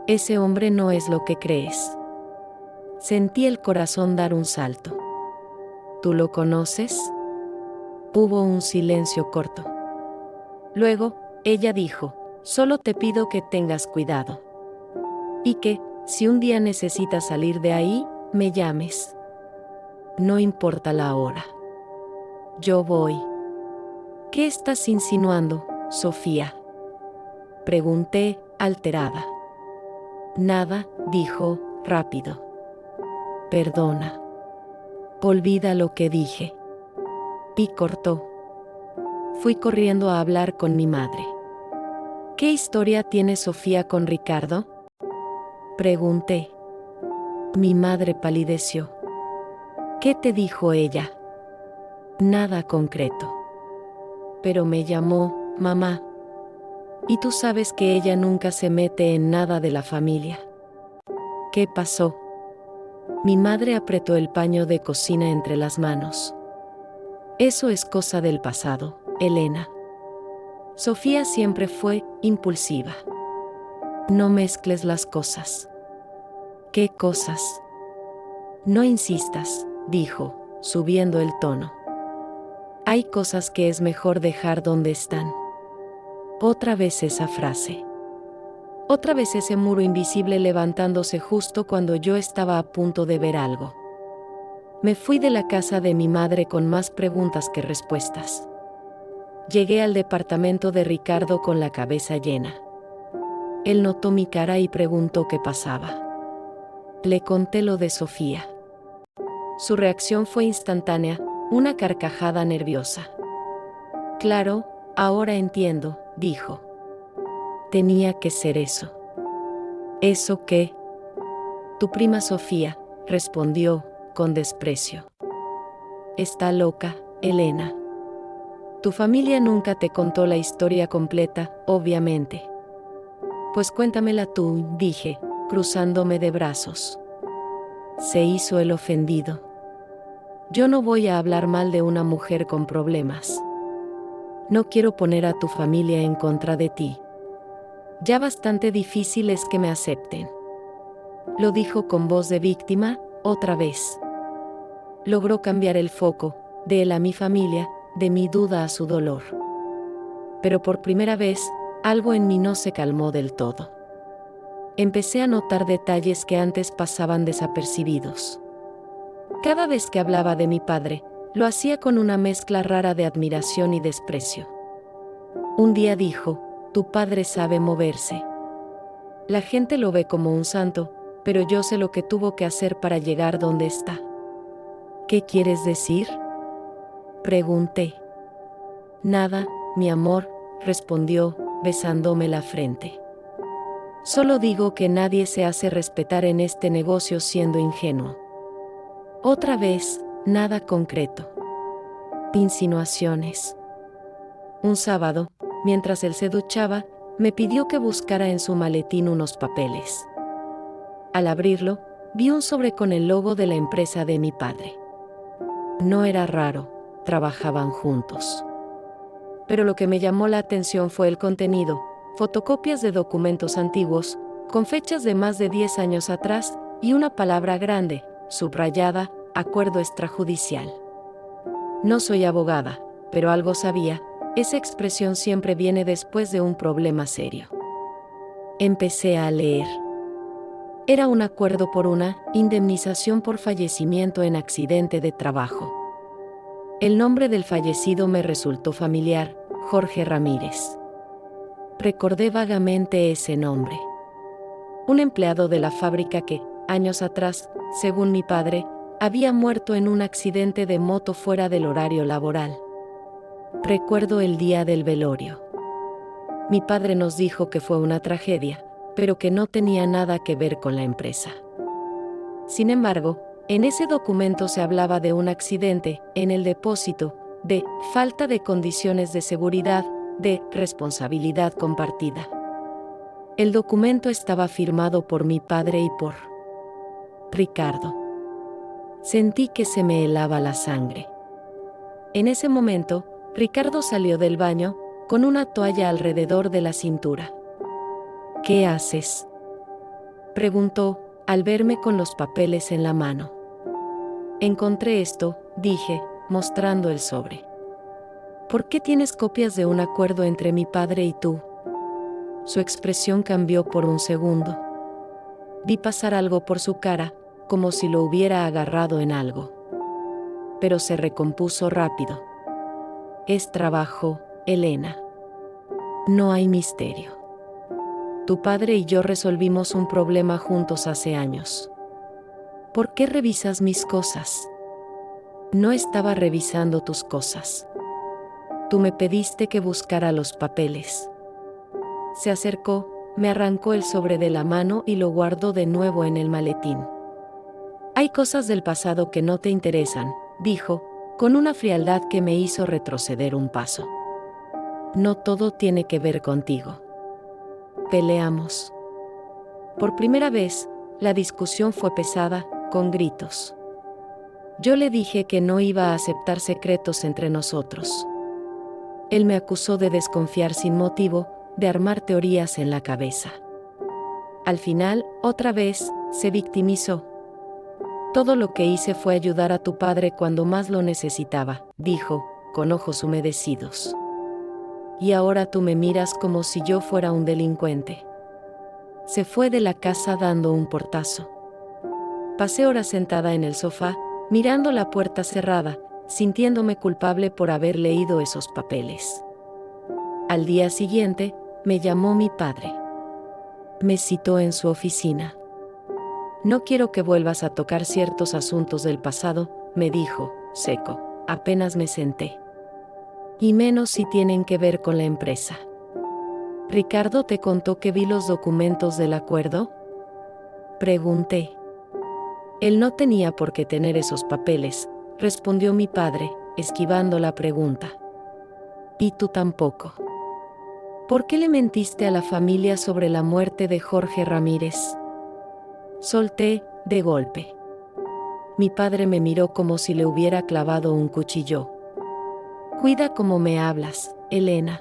«Ese hombre no es lo que crees». Sentí el corazón dar un salto. «¿Tú lo conoces?» Hubo un silencio corto. Luego, ella dijo, «Solo te pido que tengas cuidado. Y que, si un día necesitas salir de ahí, me llames. No importa la hora. Yo voy». «¿Qué estás insinuando, Sofía?», pregunté, alterada. «Nada», dijo, rápido. «Perdona. Olvida lo que dije». Y cortó. Fui corriendo a hablar con mi madre. «¿Qué historia tiene Sofía con Ricardo?», pregunté. Mi madre palideció. «¿Qué te dijo ella?». «Nada concreto. Pero me llamó, mamá. Y tú sabes que ella nunca se mete en nada de la familia». «¿Qué pasó?». Mi madre apretó el paño de cocina entre las manos. «Eso es cosa del pasado, Elena. Sofía siempre fue impulsiva. No mezcles las cosas». «¿Qué cosas?». «No insistas», dijo, subiendo el tono. «Hay cosas que es mejor dejar donde están». Otra vez esa frase. Otra vez ese muro invisible levantándose justo cuando yo estaba a punto de ver algo. Me fui de la casa de mi madre con más preguntas que respuestas. Llegué al departamento de Ricardo con la cabeza llena. Él notó mi cara y preguntó qué pasaba. Le conté lo de Sofía. Su reacción fue instantánea, una carcajada nerviosa. «Claro, ahora entiendo», dijo. «Tenía que ser eso». «¿Eso qué?». «Tu prima Sofía», respondió, con desprecio. «Está loca, Elena. Tu familia nunca te contó la historia completa, obviamente». «Pues cuéntamela tú», dije, cruzándome de brazos. Se hizo el ofendido. «Yo no voy a hablar mal de una mujer con problemas. No quiero poner a tu familia en contra de ti. Ya bastante difícil es que me acepten». Lo dijo con voz de víctima, otra vez. Logró cambiar el foco, de él a mi familia, de mi duda a su dolor. Pero por primera vez, algo en mí no se calmó del todo. Empecé a notar detalles que antes pasaban desapercibidos. Cada vez que hablaba de mi padre, lo hacía con una mezcla rara de admiración y desprecio. Un día dijo, «Tu padre sabe moverse. La gente lo ve como un santo, pero yo sé lo que tuvo que hacer para llegar donde está». «¿Qué quieres decir?», pregunté. «Nada, mi amor», respondió, besándome la frente. «Solo digo que nadie se hace respetar en este negocio siendo ingenuo». Otra vez, nada concreto. Insinuaciones. Un sábado, mientras él se duchaba, me pidió que buscara en su maletín unos papeles. Al abrirlo, vi un sobre con el logo de la empresa de mi padre. No era raro, trabajaban juntos. Pero lo que me llamó la atención fue el contenido, fotocopias de documentos antiguos, con fechas de más de 10 años atrás, y una palabra grande, subrayada, acuerdo extrajudicial. No soy abogada, pero algo sabía, esa expresión siempre viene después de un problema serio. Empecé a leer. Era un acuerdo por una indemnización por fallecimiento en accidente de trabajo. El nombre del fallecido me resultó familiar, Jorge Ramírez. Recordé vagamente ese nombre. Un empleado de la fábrica que, años atrás, según mi padre, había muerto en un accidente de moto fuera del horario laboral. Recuerdo el día del velorio. Mi padre nos dijo que fue una tragedia, pero que no tenía nada que ver con la empresa. Sin embargo, en ese documento se hablaba de un accidente en el depósito, de falta de condiciones de seguridad, de responsabilidad compartida. El documento estaba firmado por mi padre y por Ricardo. Sentí que se me helaba la sangre. En ese momento, Ricardo salió del baño, con una toalla alrededor de la cintura. ¿Qué haces?, preguntó, al verme con los papeles en la mano. Encontré esto, dije, mostrando el sobre. ¿Por qué tienes copias de un acuerdo entre mi padre y tú? Su expresión cambió por un segundo. Vi pasar algo por su cara, como si lo hubiera agarrado en algo. Pero se recompuso rápido. Es trabajo, Elena. No hay misterio. Tu padre y yo resolvimos un problema juntos hace años. ¿Por qué revisas mis cosas? No estaba revisando tus cosas. Tú me pediste que buscara los papeles. Se acercó, me arrancó el sobre de la mano y lo guardó de nuevo en el maletín. Hay cosas del pasado que no te interesan, dijo, con una frialdad que me hizo retroceder un paso. No todo tiene que ver contigo. Peleamos. Por primera vez, la discusión fue pesada, con gritos. Yo le dije que no iba a aceptar secretos entre nosotros. Él me acusó de desconfiar sin motivo, de armar teorías en la cabeza. Al final, otra vez, se victimizó. Todo lo que hice fue ayudar a tu padre cuando más lo necesitaba, dijo, con ojos humedecidos. Y ahora tú me miras como si yo fuera un delincuente. Se fue de la casa dando un portazo. Pasé horas sentada en el sofá, mirando la puerta cerrada, sintiéndome culpable por haber leído esos papeles. Al día siguiente, me llamó mi padre. Me citó en su oficina. No quiero que vuelvas a tocar ciertos asuntos del pasado, me dijo, seco, apenas me senté. Y menos si tienen que ver con la empresa. ¿Ricardo te contó que vi los documentos del acuerdo?, pregunté. Él no tenía por qué tener esos papeles, respondió mi padre, esquivando la pregunta. Y tú tampoco. ¿Por qué le mentiste a la familia sobre la muerte de Jorge Ramírez? Solté, de golpe. Mi padre me miró como si le hubiera clavado un cuchillo. Cuida cómo me hablas, Elena.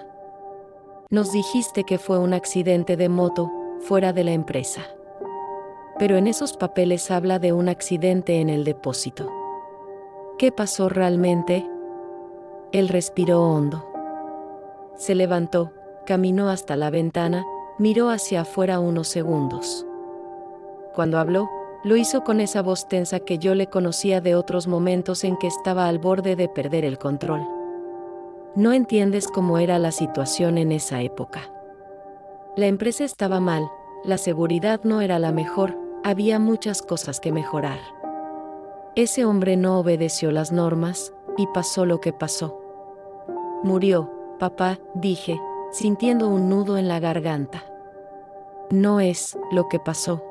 Nos dijiste que fue un accidente de moto, fuera de la empresa. Pero en esos papeles habla de un accidente en el depósito. ¿Qué pasó realmente? Él respiró hondo. Se levantó, caminó hasta la ventana, miró hacia afuera unos segundos. Cuando habló, lo hizo con esa voz tensa que yo le conocía de otros momentos en que estaba al borde de perder el control. No entiendes cómo era la situación en esa época. La empresa estaba mal, la seguridad no era la mejor, había muchas cosas que mejorar. Ese hombre no obedeció las normas, y pasó lo que pasó. Murió, papá, dije, sintiendo un nudo en la garganta. No es lo que pasó.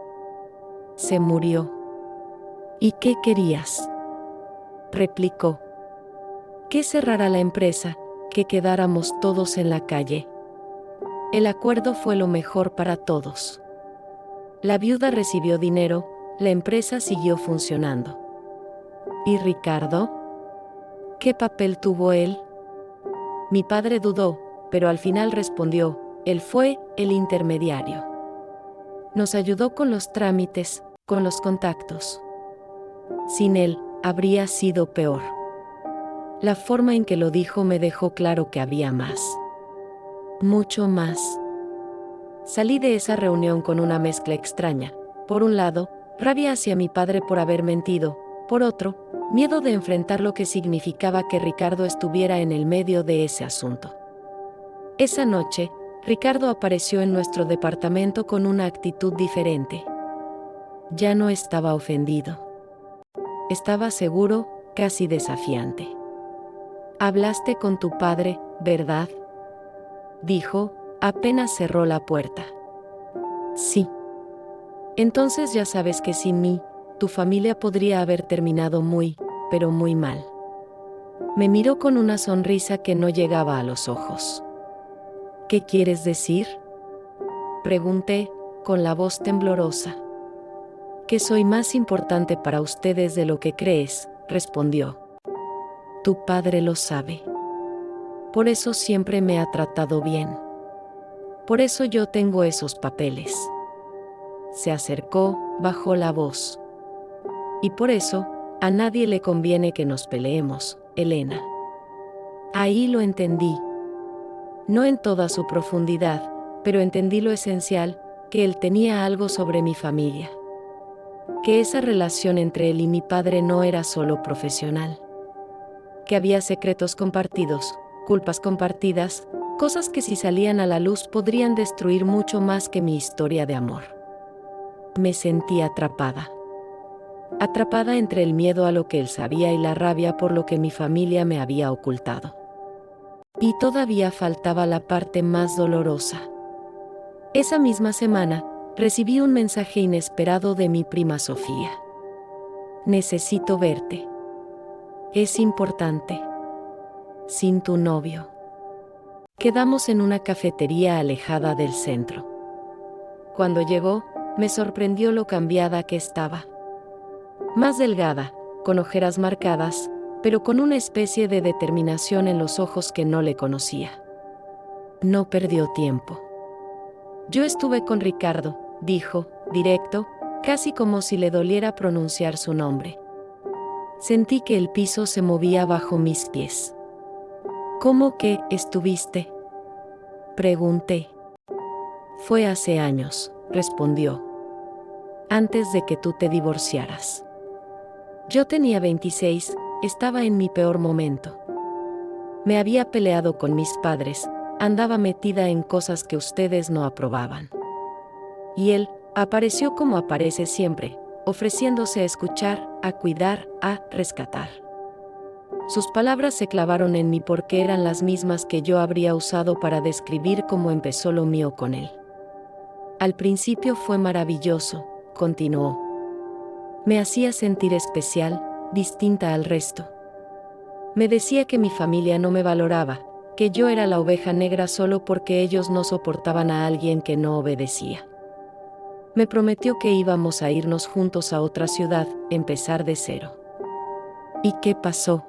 Se murió. ¿Y qué querías?, replicó. Que cerrara la empresa, que quedáramos todos en la calle. El acuerdo fue lo mejor para todos. La viuda recibió dinero, la empresa siguió funcionando. ¿Y Ricardo? ¿Qué papel tuvo él? Mi padre dudó, pero al final respondió, él fue el intermediario. Nos ayudó con los trámites, con los contactos. Sin él, habría sido peor. La forma en que lo dijo me dejó claro que había más. Mucho más. Salí de esa reunión con una mezcla extraña. Por un lado, rabia hacia mi padre por haber mentido. Por otro, miedo de enfrentar lo que significaba que Ricardo estuviera en el medio de ese asunto. Esa noche, Ricardo apareció en nuestro departamento con una actitud diferente. Ya no estaba ofendido. Estaba seguro, casi desafiante. «Hablaste con tu padre, ¿verdad?», dijo, apenas cerró la puerta. «Sí. Entonces ya sabes que sin mí, tu familia podría haber terminado muy, pero muy mal». Me miró con una sonrisa que no llegaba a los ojos. «¿Qué quieres decir?», pregunté, con la voz temblorosa. «Que soy más importante para ustedes de lo que crees», respondió. «Tu padre lo sabe. Por eso siempre me ha tratado bien. Por eso yo tengo esos papeles». Se acercó, bajó la voz. «Y por eso, a nadie le conviene que nos peleemos, Elena». Ahí lo entendí. No en toda su profundidad, pero entendí lo esencial, que él tenía algo sobre mi familia. Que esa relación entre él y mi padre no era solo profesional. Que había secretos compartidos, culpas compartidas, cosas que si salían a la luz podrían destruir mucho más que mi historia de amor. Me sentí atrapada. Atrapada entre el miedo a lo que él sabía y la rabia por lo que mi familia me había ocultado. Y todavía faltaba la parte más dolorosa. Esa misma semana, recibí un mensaje inesperado de mi prima Sofía. «Necesito verte. Es importante. Sin tu novio». Quedamos en una cafetería alejada del centro. Cuando llegó, me sorprendió lo cambiada que estaba. Más delgada, con ojeras marcadas, pero con una especie de determinación en los ojos que no le conocía. No perdió tiempo. «Yo estuve con Ricardo», dijo, directo, casi como si le doliera pronunciar su nombre. Sentí que el piso se movía bajo mis pies. «¿Cómo que estuviste?», pregunté. «Fue hace años», respondió. «Antes de que tú te divorciaras. Yo tenía 26, estaba en mi peor momento. Me había peleado con mis padres, andaba metida en cosas que ustedes no aprobaban. Y él apareció como aparece siempre, ofreciéndose a escuchar, a cuidar, a rescatar». Sus palabras se clavaron en mí porque eran las mismas que yo habría usado para describir cómo empezó lo mío con él. «Al principio fue maravilloso», continuó. «Me hacía sentir especial, distinta al resto. Me decía que mi familia no me valoraba, que yo era la oveja negra solo porque ellos no soportaban a alguien que no obedecía. Me prometió que íbamos a irnos juntos a otra ciudad, empezar de cero». «¿Y qué pasó?»,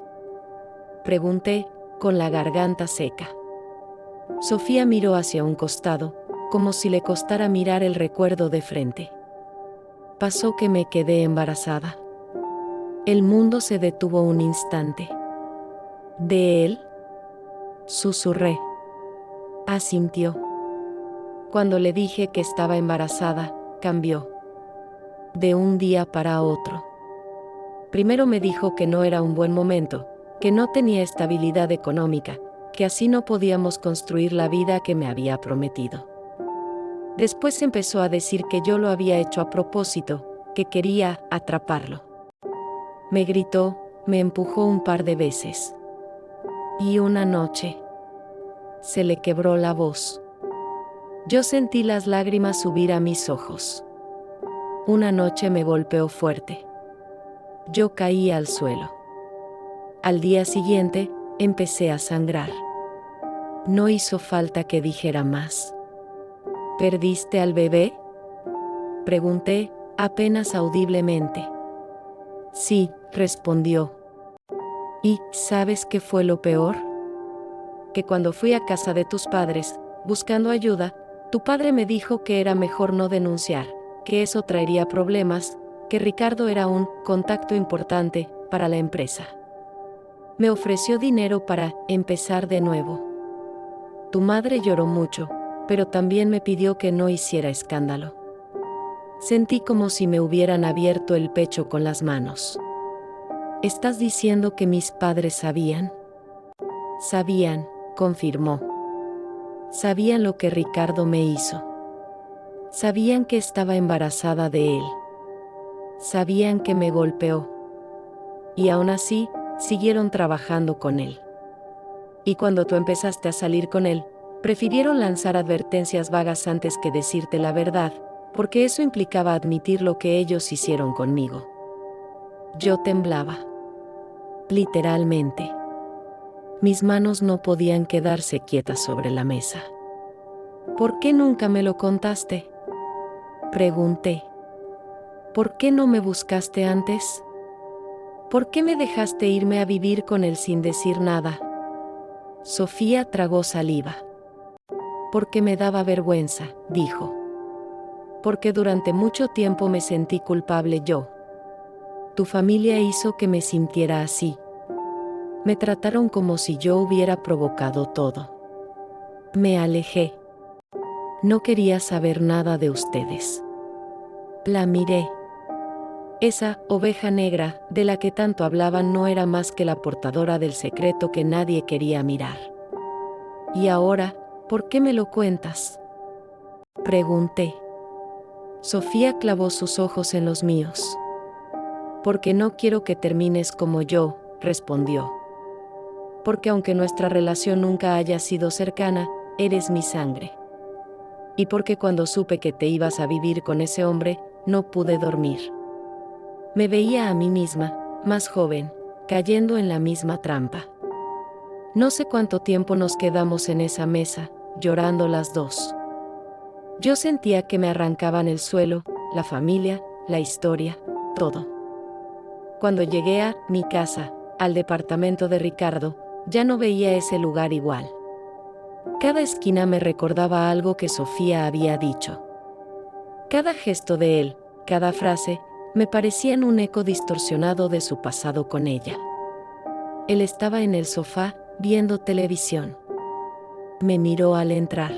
pregunté, con la garganta seca. Sofía miró hacia un costado, como si le costara mirar el recuerdo de frente. «Pasó que me quedé embarazada». El mundo se detuvo un instante. «¿De él?», susurré. Asintió. Cuando le dije que estaba embarazada, cambió. De un día para otro. Primero me dijo que no era un buen momento, que no tenía estabilidad económica, que así no podíamos construir la vida que me había prometido. Después empezó a decir que yo lo había hecho a propósito, que quería atraparlo. Me gritó, me empujó un par de veces. Y una noche, se le quebró la voz. Yo sentí las lágrimas subir a mis ojos. Una noche me golpeó fuerte. Yo caí al suelo. Al día siguiente, empecé a sangrar. No hizo falta que dijera más. «¿Perdiste al bebé?», pregunté, apenas audiblemente. «Sí», respondió. «¿Y sabes qué fue lo peor? Que cuando fui a casa de tus padres, buscando ayuda, tu padre me dijo que era mejor no denunciar, que eso traería problemas, que Ricardo era un contacto importante para la empresa. Me ofreció dinero para empezar de nuevo. Tu madre lloró mucho, pero también me pidió que no hiciera escándalo. Sentí como si me hubieran abierto el pecho con las manos. ¿Estás diciendo que mis padres sabían? Sabían, confirmó. Sabían lo que Ricardo me hizo. Sabían que estaba embarazada de él. Sabían que me golpeó. Y aún así, siguieron trabajando con él. Y cuando tú empezaste a salir con él, prefirieron lanzar advertencias vagas antes que decirte la verdad, porque eso implicaba admitir lo que ellos hicieron conmigo. Yo temblaba. Literalmente. Mis manos no podían quedarse quietas sobre la mesa. ¿Por qué nunca me lo contaste? Pregunté. ¿Por qué no me buscaste antes? ¿Por qué me dejaste irme a vivir con él sin decir nada? Sofía tragó saliva. Porque me daba vergüenza, dijo. Porque durante mucho tiempo me sentí culpable yo. Tu familia hizo que me sintiera así. Me trataron como si yo hubiera provocado todo. Me alejé. No quería saber nada de ustedes. La miré. Esa oveja negra de la que tanto hablaban no era más que la portadora del secreto que nadie quería mirar. Y ahora, ¿por qué me lo cuentas? Pregunté. Sofía clavó sus ojos en los míos. Porque no quiero que termines como yo, respondió. Porque aunque nuestra relación nunca haya sido cercana, eres mi sangre. Y porque cuando supe que te ibas a vivir con ese hombre, no pude dormir. Me veía a mí misma, más joven, cayendo en la misma trampa. No sé cuánto tiempo nos quedamos en esa mesa, llorando las dos. Yo sentía que me arrancaban el suelo, la familia, la historia, todo. Cuando llegué a mi casa, al departamento de Ricardo, ya no veía ese lugar igual. Cada esquina me recordaba algo que Sofía había dicho. Cada gesto de él, cada frase, me parecían un eco distorsionado de su pasado con ella. Él estaba en el sofá, viendo televisión. Me miró al entrar.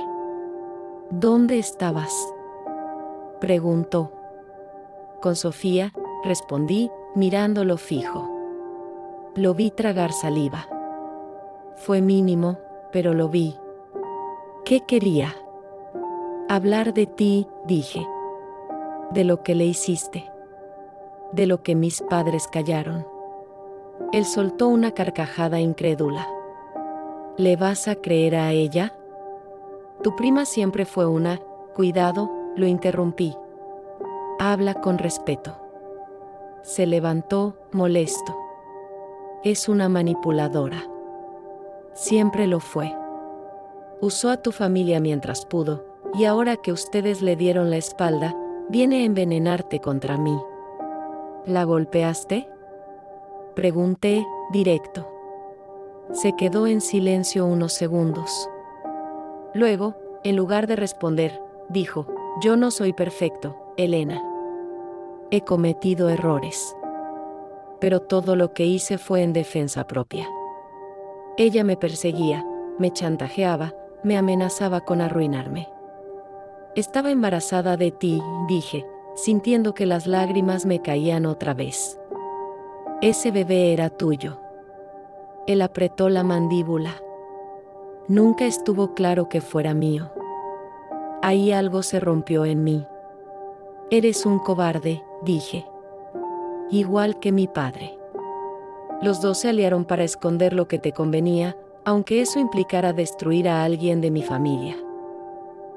¿Dónde estabas?, preguntó. Con Sofía, respondí, mirándolo fijo. Lo vi tragar saliva. Fue mínimo, pero lo vi. ¿Qué quería? Hablar de ti, dije. De lo que le hiciste. De lo que mis padres callaron. Él soltó una carcajada incrédula. ¿Le vas a creer a ella? Tu prima siempre fue una... Cuidado, lo interrumpí. Habla con respeto. Se levantó, molesto. Es una manipuladora. Siempre lo fue. Usó a tu familia mientras pudo, y ahora que ustedes le dieron la espalda, viene a envenenarte contra mí. ¿La golpeaste?, pregunté, directo. Se quedó en silencio unos segundos. Luego, en lugar de responder, dijo, yo no soy perfecto, Elena. He cometido errores. Pero todo lo que hice fue en defensa propia. Ella me perseguía, me chantajeaba, me amenazaba con arruinarme. Estaba embarazada de ti, dije, sintiendo que las lágrimas me caían otra vez. Ese bebé era tuyo. Él apretó la mandíbula. Nunca estuvo claro que fuera mío. Ahí algo se rompió en mí. Eres un cobarde, dije. Igual que mi padre. Los dos se aliaron para esconder lo que te convenía, aunque eso implicara destruir a alguien de mi familia.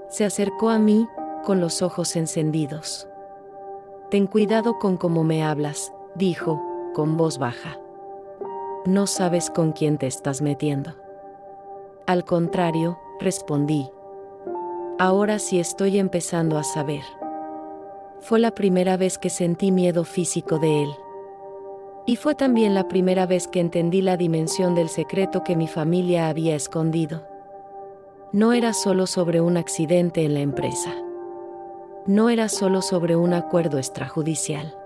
Se acercó a mí, con los ojos encendidos. Ten cuidado con cómo me hablas, dijo, con voz baja. No sabes con quién te estás metiendo. Al contrario, respondí. Ahora sí estoy empezando a saber. Fue la primera vez que sentí miedo físico de él. Y fue también la primera vez que entendí la dimensión del secreto que mi familia había escondido. No era solo sobre un accidente en la empresa. no era solo sobre un acuerdo extrajudicial.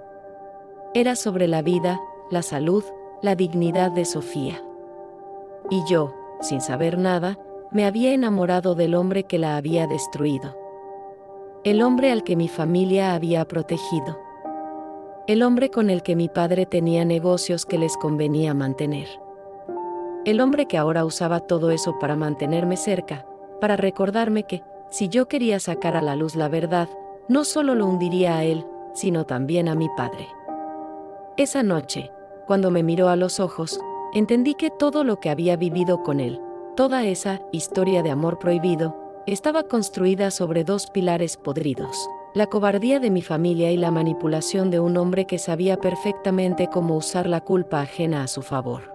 Era sobre la vida, la salud, la dignidad de Sofía. Y yo, sin saber nada, me había enamorado del hombre que la había destruido. El hombre al que mi familia había protegido. El hombre con el que mi padre tenía negocios que les convenía mantener. El hombre que ahora usaba todo eso para mantenerme cerca, para recordarme que, si yo quería sacar a la luz la verdad, no solo lo hundiría a él, sino también a mi padre. Esa noche, cuando me miró a los ojos, entendí que todo lo que había vivido con él, toda esa historia de amor prohibido, estaba construida sobre dos pilares podridos: la cobardía de mi familia y la manipulación de un hombre que sabía perfectamente cómo usar la culpa ajena a su favor.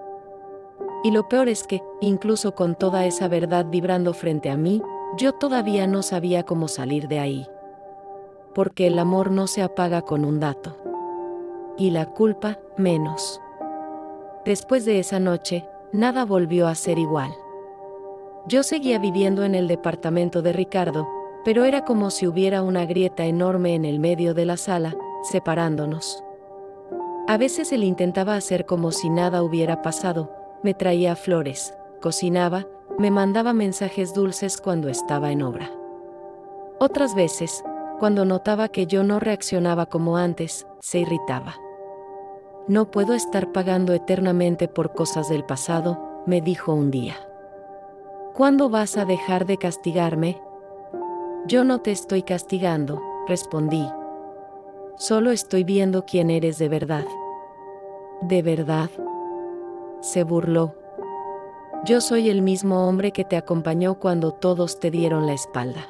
Y lo peor es que, incluso con toda esa verdad vibrando frente a mí, yo todavía no sabía cómo salir de ahí. Porque el amor no se apaga con un dato. Y la culpa, menos. Después de esa noche, nada volvió a ser igual. Yo seguía viviendo en el departamento de Ricardo, pero era como si hubiera una grieta enorme en el medio de la sala, separándonos. A veces él intentaba hacer como si nada hubiera pasado, me traía flores, cocinaba, me mandaba mensajes dulces cuando estaba en obra. Otras veces, cuando notaba que yo no reaccionaba como antes, se irritaba. No puedo estar pagando eternamente por cosas del pasado, me dijo un día. ¿Cuándo vas a dejar de castigarme? Yo no te estoy castigando, respondí. Solo estoy viendo quién eres de verdad. ¿De verdad? Se burló. Yo soy el mismo hombre que te acompañó cuando todos te dieron la espalda.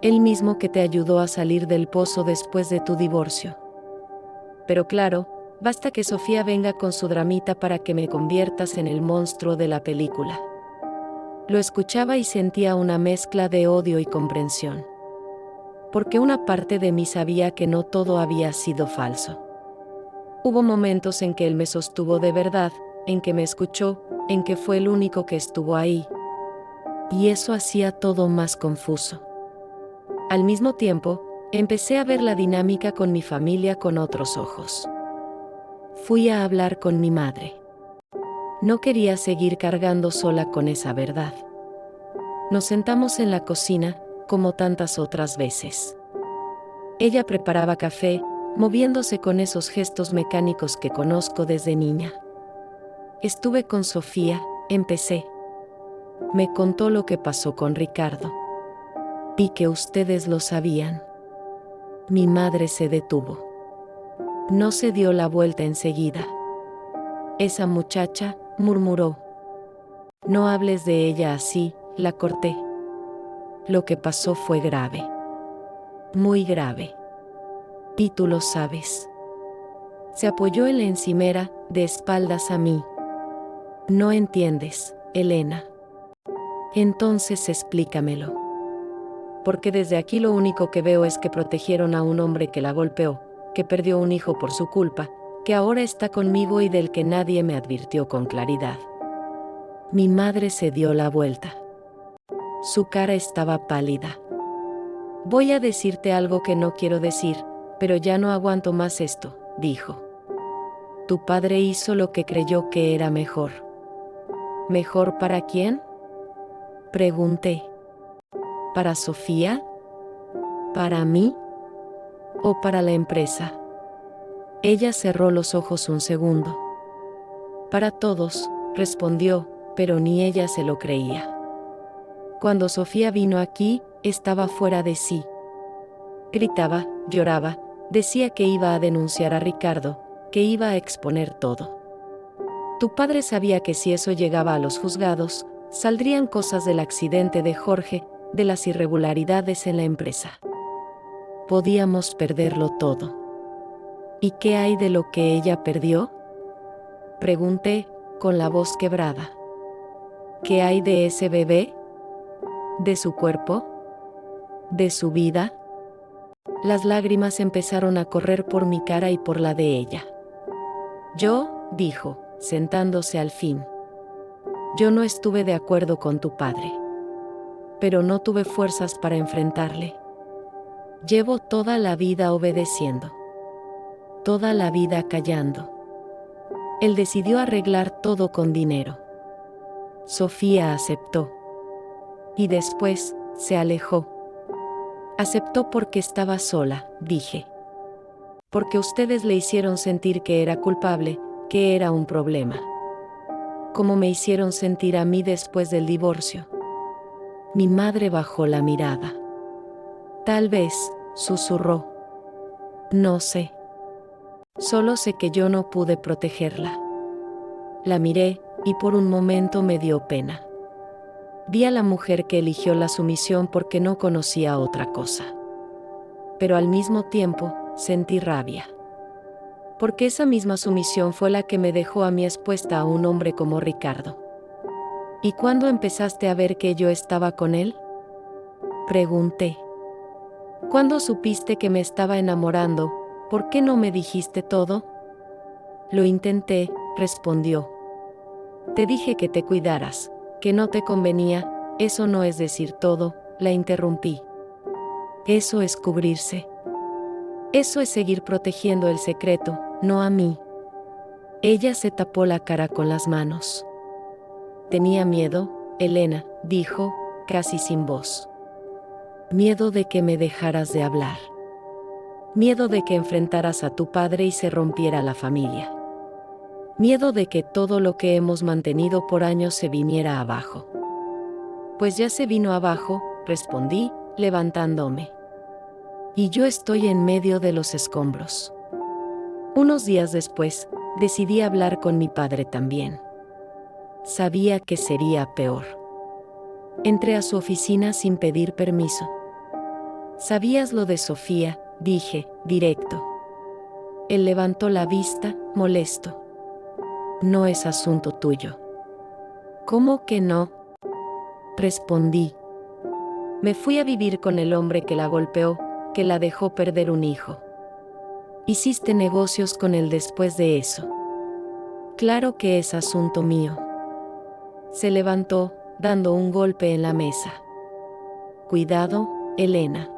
El mismo que te ayudó a salir del pozo después de tu divorcio. Pero claro, basta que Sofía venga con su dramita para que me conviertas en el monstruo de la película. Lo escuchaba y sentía una mezcla de odio y comprensión. Porque una parte de mí sabía que no todo había sido falso. Hubo momentos en que él me sostuvo de verdad, en que me escuchó, en que fue el único que estuvo ahí. Y eso hacía todo más confuso. Al mismo tiempo, empecé a ver la dinámica con mi familia con otros ojos. Fui a hablar con mi madre. No quería seguir cargando sola con esa verdad. Nos sentamos en la cocina, como tantas otras veces. Ella preparaba café, moviéndose con esos gestos mecánicos que conozco desde niña. Estuve con Sofía, empecé. Me contó lo que pasó con Ricardo. Vi que ustedes lo sabían. Mi madre se detuvo. No se dio la vuelta enseguida. Esa muchacha, murmuró. No hables de ella así, la corté. Lo que pasó fue grave. Muy grave. Y tú lo sabes. Se apoyó en la encimera, de espaldas a mí. No entiendes, Elena. Entonces explícamelo. Porque desde aquí lo único que veo es que protegieron a un hombre que la golpeó, que perdió un hijo por su culpa, que ahora está conmigo y del que nadie me advirtió con claridad. Mi madre se dio la vuelta. Su cara estaba pálida. Voy a decirte algo que no quiero decir, pero ya no aguanto más esto, dijo. Tu padre hizo lo que creyó que era mejor. ¿Mejor para quién? Pregunté. ¿Para Sofía? ¿Para mí? ¿O para la empresa? Ella cerró los ojos un segundo. Para todos, respondió, pero ni ella se lo creía. Cuando Sofía vino aquí, estaba fuera de sí. Gritaba, lloraba, decía que iba a denunciar a Ricardo, que iba a exponer todo. Tu padre sabía que si eso llegaba a los juzgados, saldrían cosas del accidente de Jorge, de las irregularidades en la empresa. Podíamos perderlo todo. ¿Y qué hay de lo que ella perdió? Pregunté, con la voz quebrada. ¿Qué hay de ese bebé? ¿De su cuerpo? ¿De su vida? Las lágrimas empezaron a correr por mi cara y por la de ella. Yo, dijo, sentándose al fin. Yo no estuve de acuerdo con tu padre. Pero no tuve fuerzas para enfrentarle. Llevo toda la vida obedeciendo. Toda la vida callando. Él decidió arreglar todo con dinero. Sofía aceptó. Y después, se alejó. Aceptó porque estaba sola, dije. Porque ustedes le hicieron sentir que era culpable, que era un problema. Como me hicieron sentir a mí después del divorcio. Mi madre bajó la mirada. Tal vez, susurró. No sé. Solo sé que yo no pude protegerla. La miré, y por un momento me dio pena. Vi a la mujer que eligió la sumisión porque no conocía otra cosa. Pero al mismo tiempo, sentí rabia. Porque esa misma sumisión fue la que me dejó a mí expuesta a un hombre como Ricardo. ¿Y cuándo empezaste a ver que yo estaba con él? Pregunté. ¿Cuándo supiste que me estaba enamorando? ¿Por qué no me dijiste todo? Lo intenté, respondió. Te dije que te cuidaras, que no te convenía, eso no es decir todo, la interrumpí. Eso es cubrirse. Eso es seguir protegiendo el secreto, no a mí. Ella se tapó la cara con las manos. Tenía miedo, Elena, dijo, casi sin voz. Miedo de que me dejaras de hablar. Miedo de que enfrentaras a tu padre y se rompiera la familia. Miedo de que todo lo que hemos mantenido por años se viniera abajo. Pues ya se vino abajo, respondí, levantándome. Y yo estoy en medio de los escombros. Unos días después, decidí hablar con mi padre también. Sabía que sería peor. Entré a su oficina sin pedir permiso. ¿Sabías lo de Sofía?, dije, directo. Él levantó la vista, molesto. No es asunto tuyo. ¿Cómo que no? Respondí. Me fui a vivir con el hombre que la golpeó, que la dejó perder un hijo. Hiciste negocios con él después de eso. Claro que es asunto mío. Se levantó, dando un golpe en la mesa. Cuidado, Elena.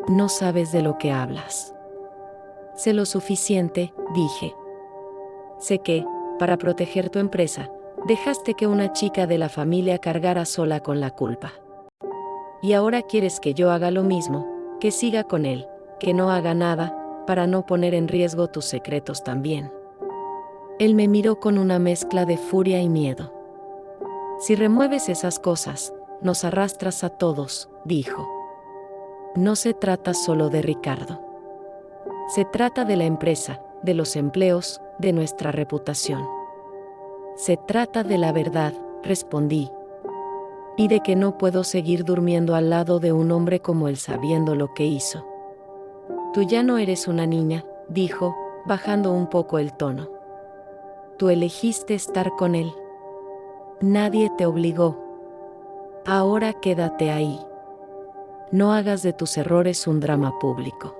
No sabes de lo que hablas. Sé lo suficiente, dije. Sé que, para proteger tu empresa, dejaste que una chica de la familia cargara sola con la culpa. Y ahora quieres que yo haga lo mismo, que siga con él, que no haga nada, para no poner en riesgo tus secretos también. Él me miró con una mezcla de furia y miedo. Si remueves esas cosas, nos arrastras a todos, dijo. No se trata solo de Ricardo. Se trata de la empresa, de los empleos, de nuestra reputación. Se trata de la verdad, respondí. Y de que no puedo seguir durmiendo al lado de un hombre como él sabiendo lo que hizo. Tú ya no eres una niña, dijo, bajando un poco el tono. Tú elegiste estar con él. Nadie te obligó. Ahora quédate ahí. No hagas de tus errores un drama público.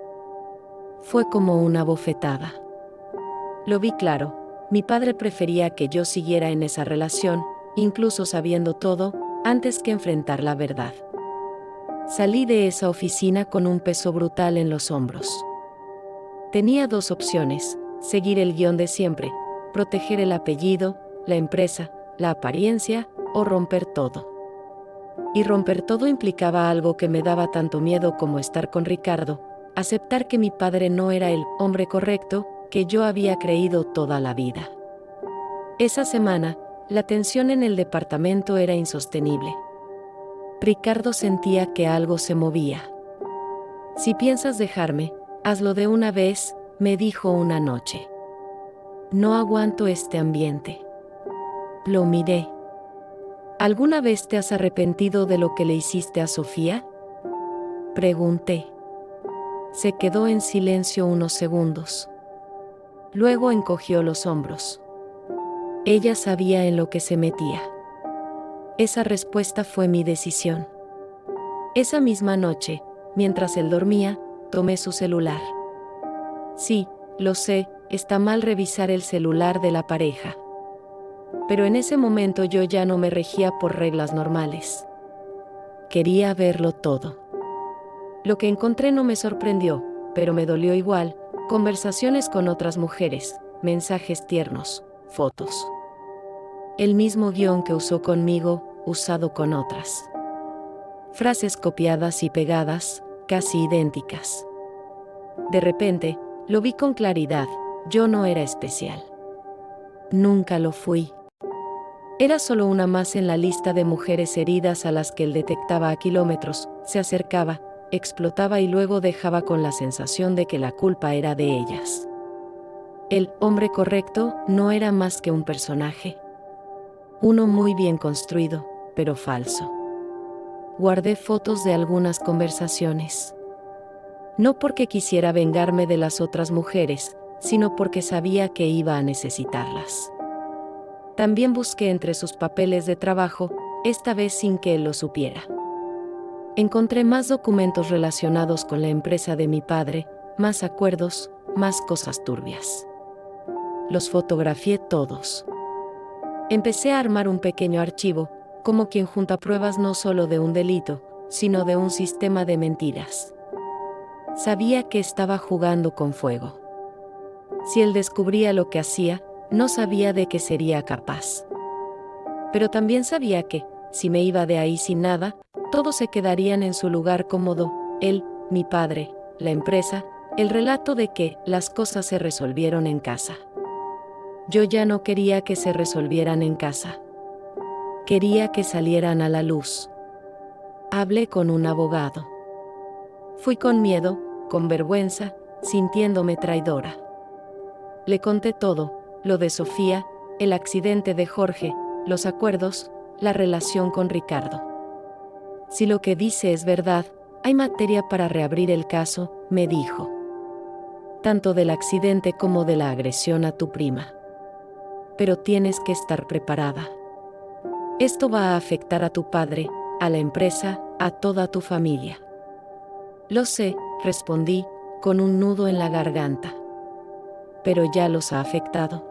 Fue como una bofetada. Lo vi claro, mi padre prefería que yo siguiera en esa relación, incluso sabiendo todo, antes que enfrentar la verdad. Salí de esa oficina con un peso brutal en los hombros. Tenía dos opciones, seguir el guión de siempre, proteger el apellido, la empresa, la apariencia, o romper todo. Y romper todo implicaba algo que me daba tanto miedo como estar con Ricardo, aceptar que mi padre no era el hombre correcto que yo había creído toda la vida. Esa semana, la tensión en el departamento era insostenible. Ricardo sentía que algo se movía. Si piensas dejarme, hazlo de una vez, me dijo una noche. No aguanto este ambiente. Lo miré. ¿Alguna vez te has arrepentido de lo que le hiciste a Sofía? Pregunté. Se quedó en silencio unos segundos. Luego encogió los hombros. Ella sabía en lo que se metía. Esa respuesta fue mi decisión. Esa misma noche, mientras él dormía, tomé su celular. Sí, lo sé, está mal revisar el celular de la pareja. Pero en ese momento yo ya no me regía por reglas normales. Quería verlo todo. Lo que encontré no me sorprendió, pero me dolió igual: conversaciones con otras mujeres, mensajes tiernos, fotos. El mismo guión que usó conmigo, usado con otras. Frases copiadas y pegadas, casi idénticas. De repente, lo vi con claridad: yo no era especial. Nunca lo fui. Era solo una más en la lista de mujeres heridas a las que él detectaba a kilómetros, se acercaba, explotaba y luego dejaba con la sensación de que la culpa era de ellas. El hombre correcto no era más que un personaje. Uno muy bien construido, pero falso. Guardé fotos de algunas conversaciones. No porque quisiera vengarme de las otras mujeres, sino porque sabía que iba a necesitarlas. También busqué entre sus papeles de trabajo, esta vez sin que él lo supiera. Encontré más documentos relacionados con la empresa de mi padre, más acuerdos, más cosas turbias. Los fotografié todos. Empecé a armar un pequeño archivo, como quien junta pruebas no solo de un delito, sino de un sistema de mentiras. Sabía que estaba jugando con fuego. Si él descubría lo que hacía, no sabía de qué sería capaz. Pero también sabía que, si me iba de ahí sin nada, todos se quedarían en su lugar cómodo: él, mi padre, la empresa, el relato de que las cosas se resolvieron en casa. Yo ya no quería que se resolvieran en casa. Quería que salieran a la luz. Hablé con un abogado. Fui con miedo, con vergüenza, sintiéndome traidora. Le conté todo: lo de Sofía, el accidente de Jorge, los acuerdos, la relación con Ricardo. Si lo que dice es verdad, hay materia para reabrir el caso, me dijo. Tanto del accidente como de la agresión a tu prima. Pero tienes que estar preparada. Esto va a afectar a tu padre, a la empresa, a toda tu familia. Lo sé, respondí, con un nudo en la garganta. Pero ya los ha afectado.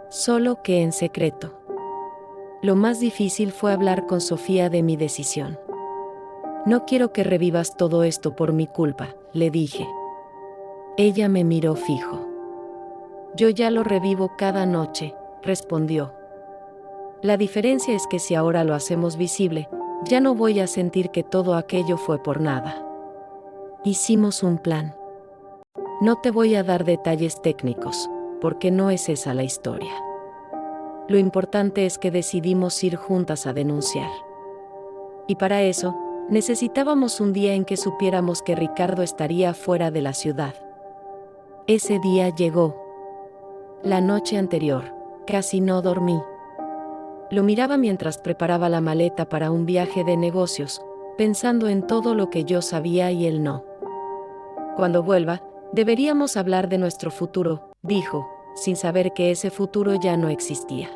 Solo que en secreto. Lo más difícil fue hablar con Sofía de mi decisión. No quiero que revivas todo esto por mi culpa, le dije. Ella me miró fijo. Yo ya lo revivo cada noche, respondió. La diferencia es que si ahora lo hacemos visible, ya no voy a sentir que todo aquello fue por nada. Hicimos un plan. No te voy a dar detalles técnicos, porque no es esa la historia. Lo importante es que decidimos ir juntas a denunciar. Y para eso, necesitábamos un día en que supiéramos que Ricardo estaría fuera de la ciudad. Ese día llegó. La noche anterior, casi no dormí. Lo miraba mientras preparaba la maleta para un viaje de negocios, pensando en todo lo que yo sabía y él no. Cuando vuelva, deberíamos hablar de nuestro futuro, dijo, sin saber que ese futuro ya no existía.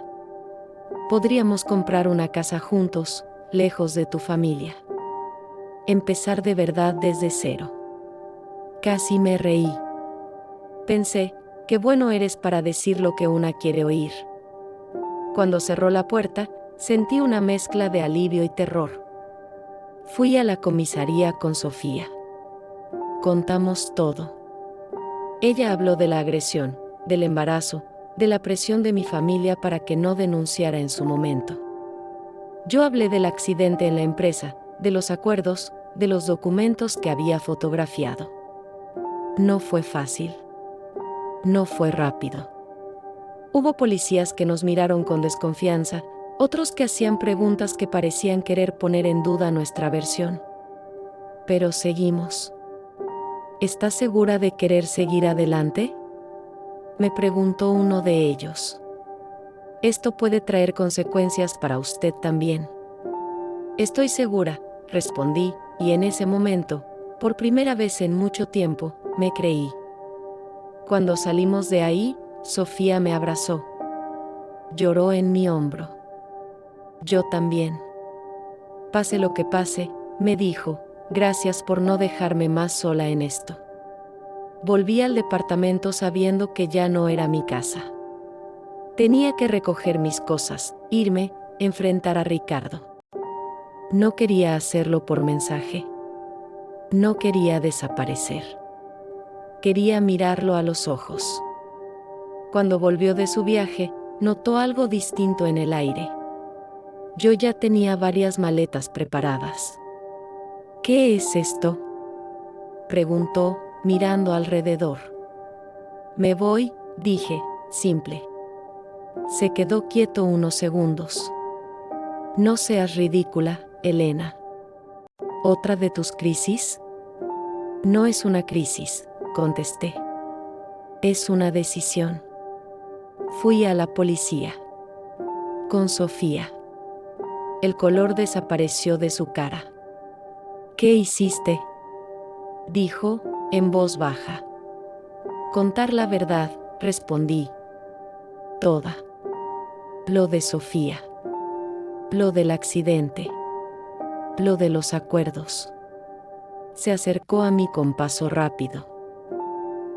Podríamos comprar una casa juntos, lejos de tu familia. Empezar de verdad desde cero. Casi me reí. Pensé, qué bueno eres para decir lo que una quiere oír. Cuando cerró la puerta, sentí una mezcla de alivio y terror. Fui a la comisaría con Sofía. Contamos todo. Ella habló de la agresión, del embarazo, de la presión de mi familia para que no denunciara en su momento. Yo hablé del accidente en la empresa, de los acuerdos, de los documentos que había fotografiado. No fue fácil. No fue rápido. Hubo policías que nos miraron con desconfianza, otros que hacían preguntas que parecían querer poner en duda nuestra versión. Pero seguimos. ¿Estás segura de querer seguir adelante?, me preguntó uno de ellos. Esto puede traer consecuencias para usted también. Estoy segura, respondí, y en ese momento, por primera vez en mucho tiempo, me creí. Cuando salimos de ahí, Sofía me abrazó. Lloró en mi hombro. Yo también. Pase lo que pase, me dijo, gracias por no dejarme más sola en esto. Volví al departamento sabiendo que ya no era mi casa. Tenía que recoger mis cosas, irme, enfrentar a Ricardo. No quería hacerlo por mensaje. No quería desaparecer. Quería mirarlo a los ojos. Cuando volvió de su viaje, notó algo distinto en el aire. Yo ya tenía varias maletas preparadas. ¿Qué es esto?, preguntó, mirando alrededor. Me voy, dije, simple. Se quedó quieto unos segundos. No seas ridícula, Elena. ¿Otra de tus crisis? No es una crisis, contesté. Es una decisión. Fui a la policía. Con Sofía. El color desapareció de su cara. ¿Qué hiciste?, dijo, en voz baja. Contar la verdad, respondí. Toda. Lo de Sofía. Lo del accidente. Lo de los acuerdos. Se acercó a mí con paso rápido.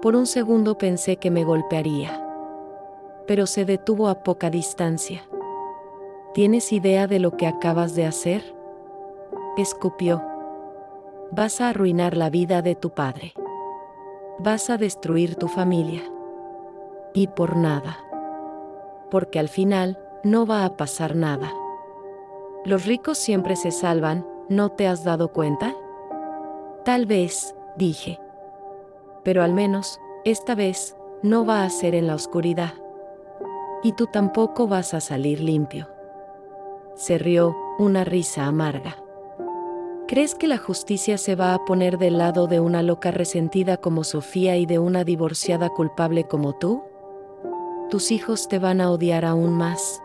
Por un segundo pensé que me golpearía. Pero se detuvo a poca distancia. ¿Tienes idea de lo que acabas de hacer?, escupió. Vas a arruinar la vida de tu padre. Vas a destruir tu familia. Y por nada. Porque al final, no va a pasar nada. Los ricos siempre se salvan, ¿no te has dado cuenta? Tal vez, dije. Pero al menos, esta vez, no va a ser en la oscuridad. Y tú tampoco vas a salir limpio. Se rió, una risa amarga. ¿Crees que la justicia se va a poner del lado de una loca resentida como Sofía y de una divorciada culpable como tú? Tus hijos te van a odiar aún más.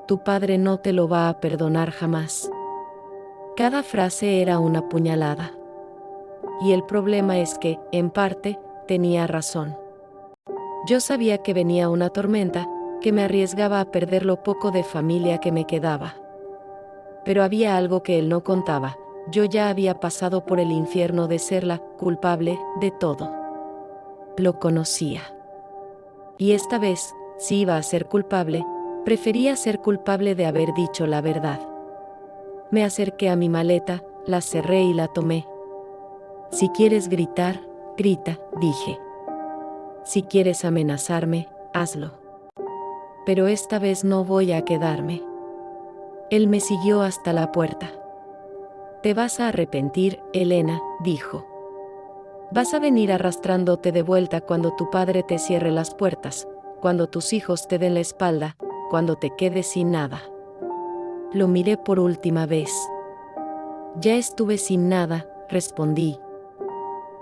Tu padre no te lo va a perdonar jamás. Cada frase era una puñalada. Y el problema es que, en parte, tenía razón. Yo sabía que venía una tormenta, que me arriesgaba a perder lo poco de familia que me quedaba. Pero había algo que él no contaba. Yo ya había pasado por el infierno de ser la culpable de todo. Lo conocía. Y esta vez, si iba a ser culpable, prefería ser culpable de haber dicho la verdad. Me acerqué a mi maleta, la cerré y la tomé. Si quieres gritar, grita, dije. Si quieres amenazarme, hazlo. Pero esta vez no voy a quedarme. Él me siguió hasta la puerta. Te vas a arrepentir, Elena, dijo. Vas a venir arrastrándote de vuelta cuando tu padre te cierre las puertas, cuando tus hijos te den la espalda, cuando te quedes sin nada. Lo miré por última vez. Ya estuve sin nada, respondí.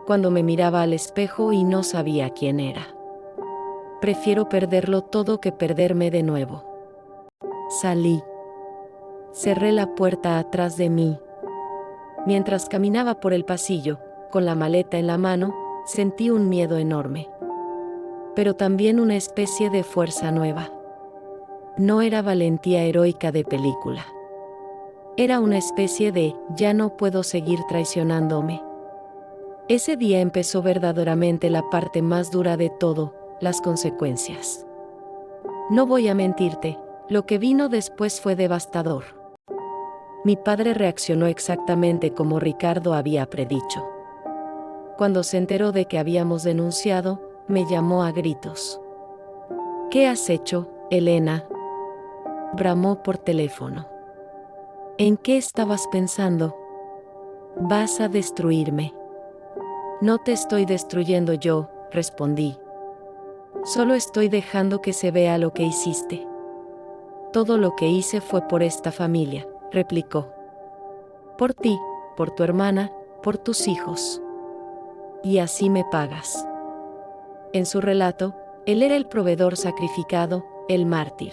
Cuando me miraba al espejo y no sabía quién era. Prefiero perderlo todo que perderme de nuevo. Salí. Cerré la puerta atrás de mí. Mientras caminaba por el pasillo, con la maleta en la mano, sentí un miedo enorme. Pero también una especie de fuerza nueva. No era valentía heroica de película. Era una especie de, ya no puedo seguir traicionándome. Ese día empezó verdaderamente la parte más dura de todo, las consecuencias. No voy a mentirte, lo que vino después fue devastador. Mi padre reaccionó exactamente como Ricardo había predicho. Cuando se enteró de que habíamos denunciado, me llamó a gritos. ¿Qué has hecho, Elena?, bramó por teléfono. ¿En qué estabas pensando? Vas a destruirme. No te estoy destruyendo yo, respondí. Solo estoy dejando que se vea lo que hiciste. Todo lo que hice fue por esta familia, replicó. Por ti, por tu hermana, por tus hijos. Y así me pagas. En su relato, él era el proveedor sacrificado, el mártir.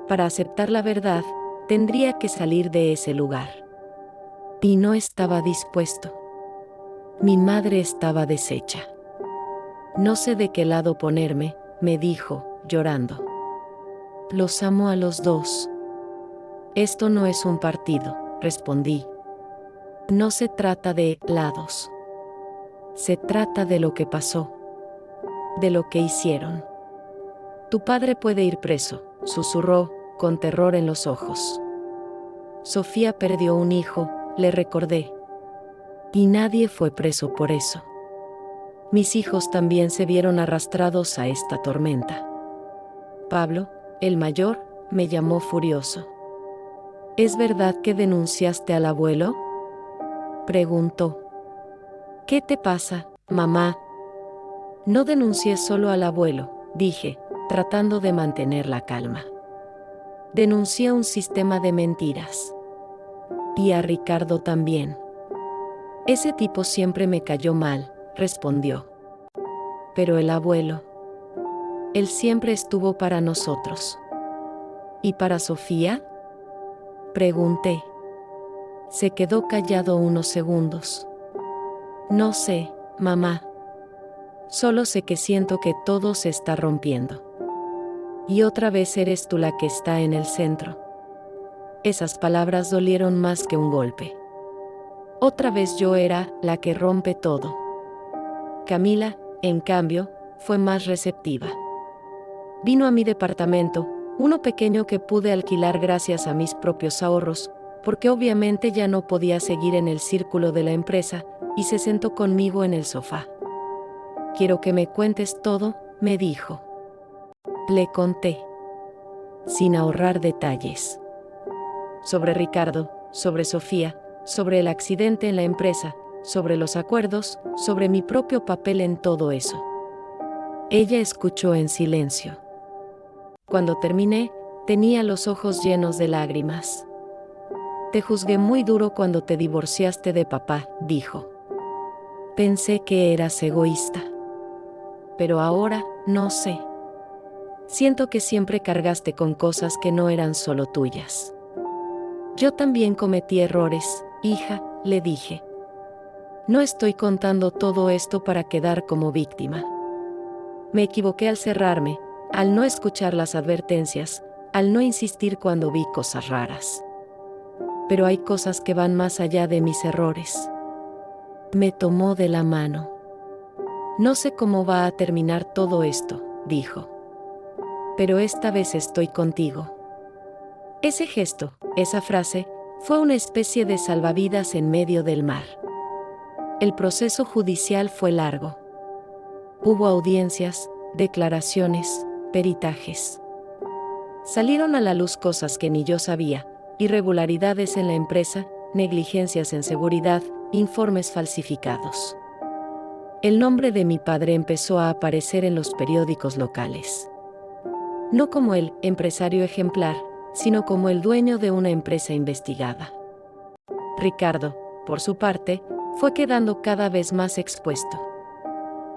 Para aceptar la verdad, tendría que salir de ese lugar. Y no estaba dispuesto. Mi madre estaba deshecha. No sé de qué lado ponerme, me dijo, llorando. Los amo a los dos. Esto no es un partido, respondí. No se trata de lados. Se trata de lo que pasó. De lo que hicieron. Tu padre puede ir preso, susurró, con terror en los ojos. Sofía perdió un hijo, le recordé. Y nadie fue preso por eso. Mis hijos también se vieron arrastrados a esta tormenta. Pablo, el mayor, me llamó furioso. ¿Es verdad que denunciaste al abuelo?, preguntó. ¿Qué te pasa, mamá? No denuncié solo al abuelo, dije, tratando de mantener la calma. Denuncié un sistema de mentiras. Y a Ricardo también. Ese tipo siempre me cayó mal, respondió. Pero el abuelo, él siempre estuvo para nosotros. ¿Y para Sofía?, pregunté. Se quedó callado unos segundos. No sé, mamá. Solo sé que siento que todo se está rompiendo. Y otra vez eres tú la que está en el centro. Esas palabras dolieron más que un golpe. Otra vez yo era la que rompe todo. Camila, en cambio, fue más receptiva. Vino a mi departamento, uno pequeño que pude alquilar gracias a mis propios ahorros, porque obviamente ya no podía seguir en el círculo de la empresa, y se sentó conmigo en el sofá. Quiero que me cuentes todo, me dijo. Le conté, sin ahorrar detalles. Sobre Ricardo, sobre Sofía, sobre el accidente en la empresa, sobre los acuerdos, sobre mi propio papel en todo eso. Ella escuchó en silencio. Cuando terminé, tenía los ojos llenos de lágrimas. Te juzgué muy duro cuando te divorciaste de papá, dijo. Pensé que eras egoísta. Pero ahora, no sé. Siento que siempre cargaste con cosas que no eran solo tuyas. Yo también cometí errores, hija, le dije. No estoy contando todo esto para quedar como víctima. Me equivoqué al cerrarme, al no escuchar las advertencias, al no insistir cuando vi cosas raras. Pero hay cosas que van más allá de mis errores. Me tomó de la mano. No sé cómo va a terminar todo esto, dijo. Pero esta vez estoy contigo. Ese gesto, esa frase, fue una especie de salvavidas en medio del mar. El proceso judicial fue largo. Hubo audiencias, declaraciones, peritajes. Salieron a la luz cosas que ni yo sabía, irregularidades en la empresa, negligencias en seguridad, informes falsificados. El nombre de mi padre empezó a aparecer en los periódicos locales. No como el empresario ejemplar, sino como el dueño de una empresa investigada. Ricardo, por su parte, fue quedando cada vez más expuesto.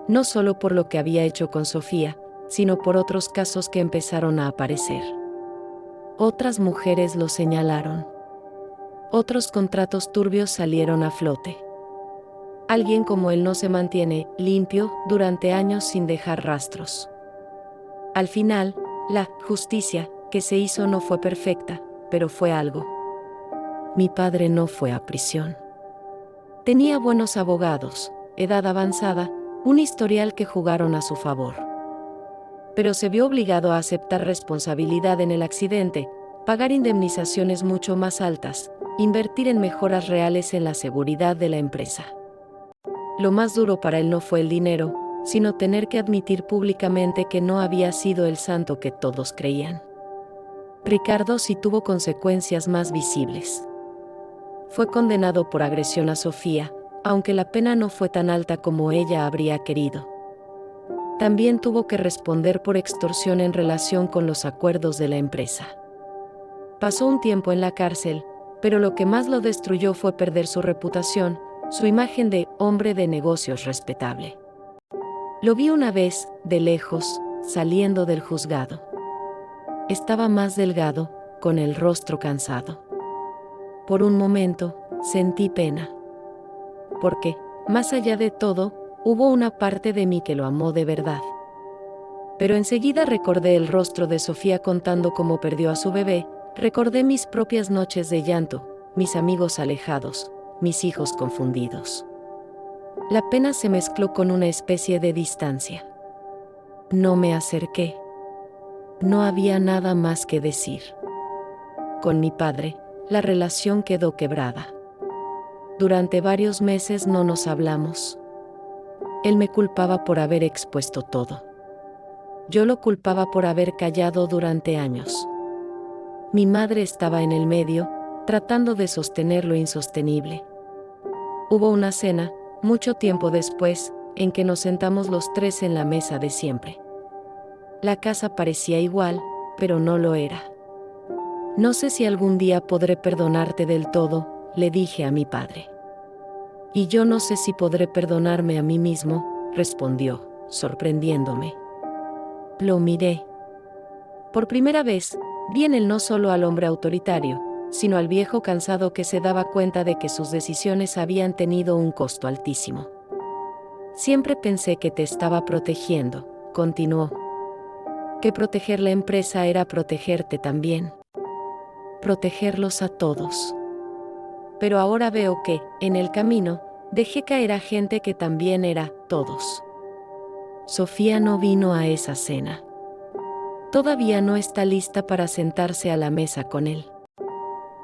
No solo por lo que había hecho con Sofía, sino por otros casos que empezaron a aparecer. Otras mujeres lo señalaron. Otros contratos turbios salieron a flote. Alguien como él no se mantiene limpio durante años sin dejar rastros. Al final, la justicia que se hizo no fue perfecta, pero fue algo. Mi padre no fue a prisión. Tenía buenos abogados, edad avanzada, un historial que jugaron a su favor. Pero se vio obligado a aceptar responsabilidad en el accidente, pagar indemnizaciones mucho más altas, invertir en mejoras reales en la seguridad de la empresa. Lo más duro para él no fue el dinero, sino tener que admitir públicamente que no había sido el santo que todos creían. Ricardo sí tuvo consecuencias más visibles. Fue condenado por agresión a Sofía, aunque la pena no fue tan alta como ella habría querido. También tuvo que responder por extorsión en relación con los acuerdos de la empresa. Pasó un tiempo en la cárcel, pero lo que más lo destruyó fue perder su reputación, su imagen de hombre de negocios respetable. Lo vi una vez, de lejos, saliendo del juzgado. Estaba más delgado, con el rostro cansado. Por un momento, sentí pena. Porque, más allá de todo, hubo una parte de mí que lo amó de verdad. Pero enseguida recordé el rostro de Sofía contando cómo perdió a su bebé, recordé mis propias noches de llanto, mis amigos alejados, mis hijos confundidos. La pena se mezcló con una especie de distancia. No me acerqué. No había nada más que decir. Con mi padre, la relación quedó quebrada. Durante varios meses no nos hablamos. Él me culpaba por haber expuesto todo. Yo lo culpaba por haber callado durante años. Mi madre estaba en el medio, tratando de sostener lo insostenible. Hubo una cena, mucho tiempo después, en que nos sentamos los tres en la mesa de siempre. La casa parecía igual, pero no lo era. No sé si algún día podré perdonarte del todo, le dije a mi padre. Y yo no sé si podré perdonarme a mí mismo, respondió, sorprendiéndome. Lo miré. Por primera vez, vi en él no solo al hombre autoritario, sino al viejo cansado que se daba cuenta de que sus decisiones habían tenido un costo altísimo. Siempre pensé que te estaba protegiendo, continuó. Que proteger la empresa era protegerte también. Protegerlos a todos. Pero ahora veo que, en el camino, dejé caer a gente que también era todos. Sofía no vino a esa cena. Todavía no está lista para sentarse a la mesa con él.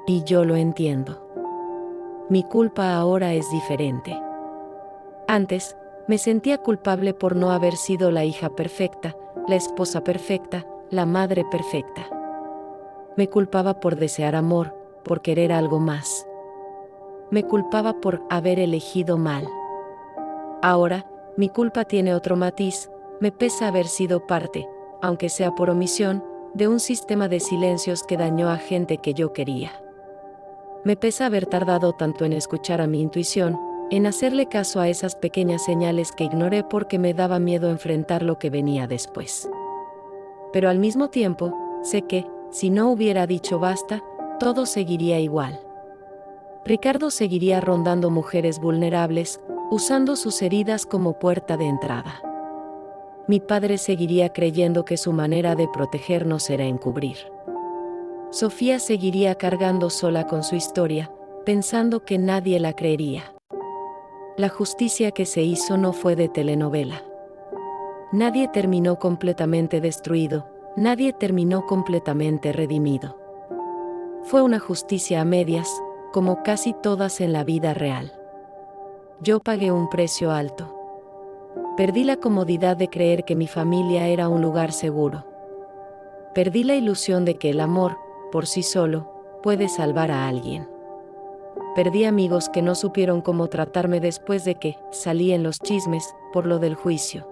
Y yo lo entiendo. Mi culpa ahora es diferente. Antes, me sentía culpable por no haber sido la hija perfecta, la esposa perfecta, la madre perfecta. Me culpaba por desear amor, por querer algo más. Me culpaba por haber elegido mal. Ahora, mi culpa tiene otro matiz, me pesa haber sido parte, aunque sea por omisión, de un sistema de silencios que dañó a gente que yo quería. Me pesa haber tardado tanto en escuchar a mi intuición, en hacerle caso a esas pequeñas señales que ignoré porque me daba miedo enfrentar lo que venía después. Pero al mismo tiempo, sé que, si no hubiera dicho basta, todo seguiría igual. Ricardo seguiría rondando mujeres vulnerables, usando sus heridas como puerta de entrada. Mi padre seguiría creyendo que su manera de protegernos era encubrir. Sofía seguiría cargando sola con su historia, pensando que nadie la creería. La justicia que se hizo no fue de telenovela. Nadie terminó completamente destruido, nadie terminó completamente redimido. Fue una justicia a medias, como casi todas en la vida real. Yo pagué un precio alto. Perdí la comodidad de creer que mi familia era un lugar seguro. Perdí la ilusión de que el amor, por sí solo, puede salvar a alguien. Perdí amigos que no supieron cómo tratarme después de que salí en los chismes, por lo del juicio.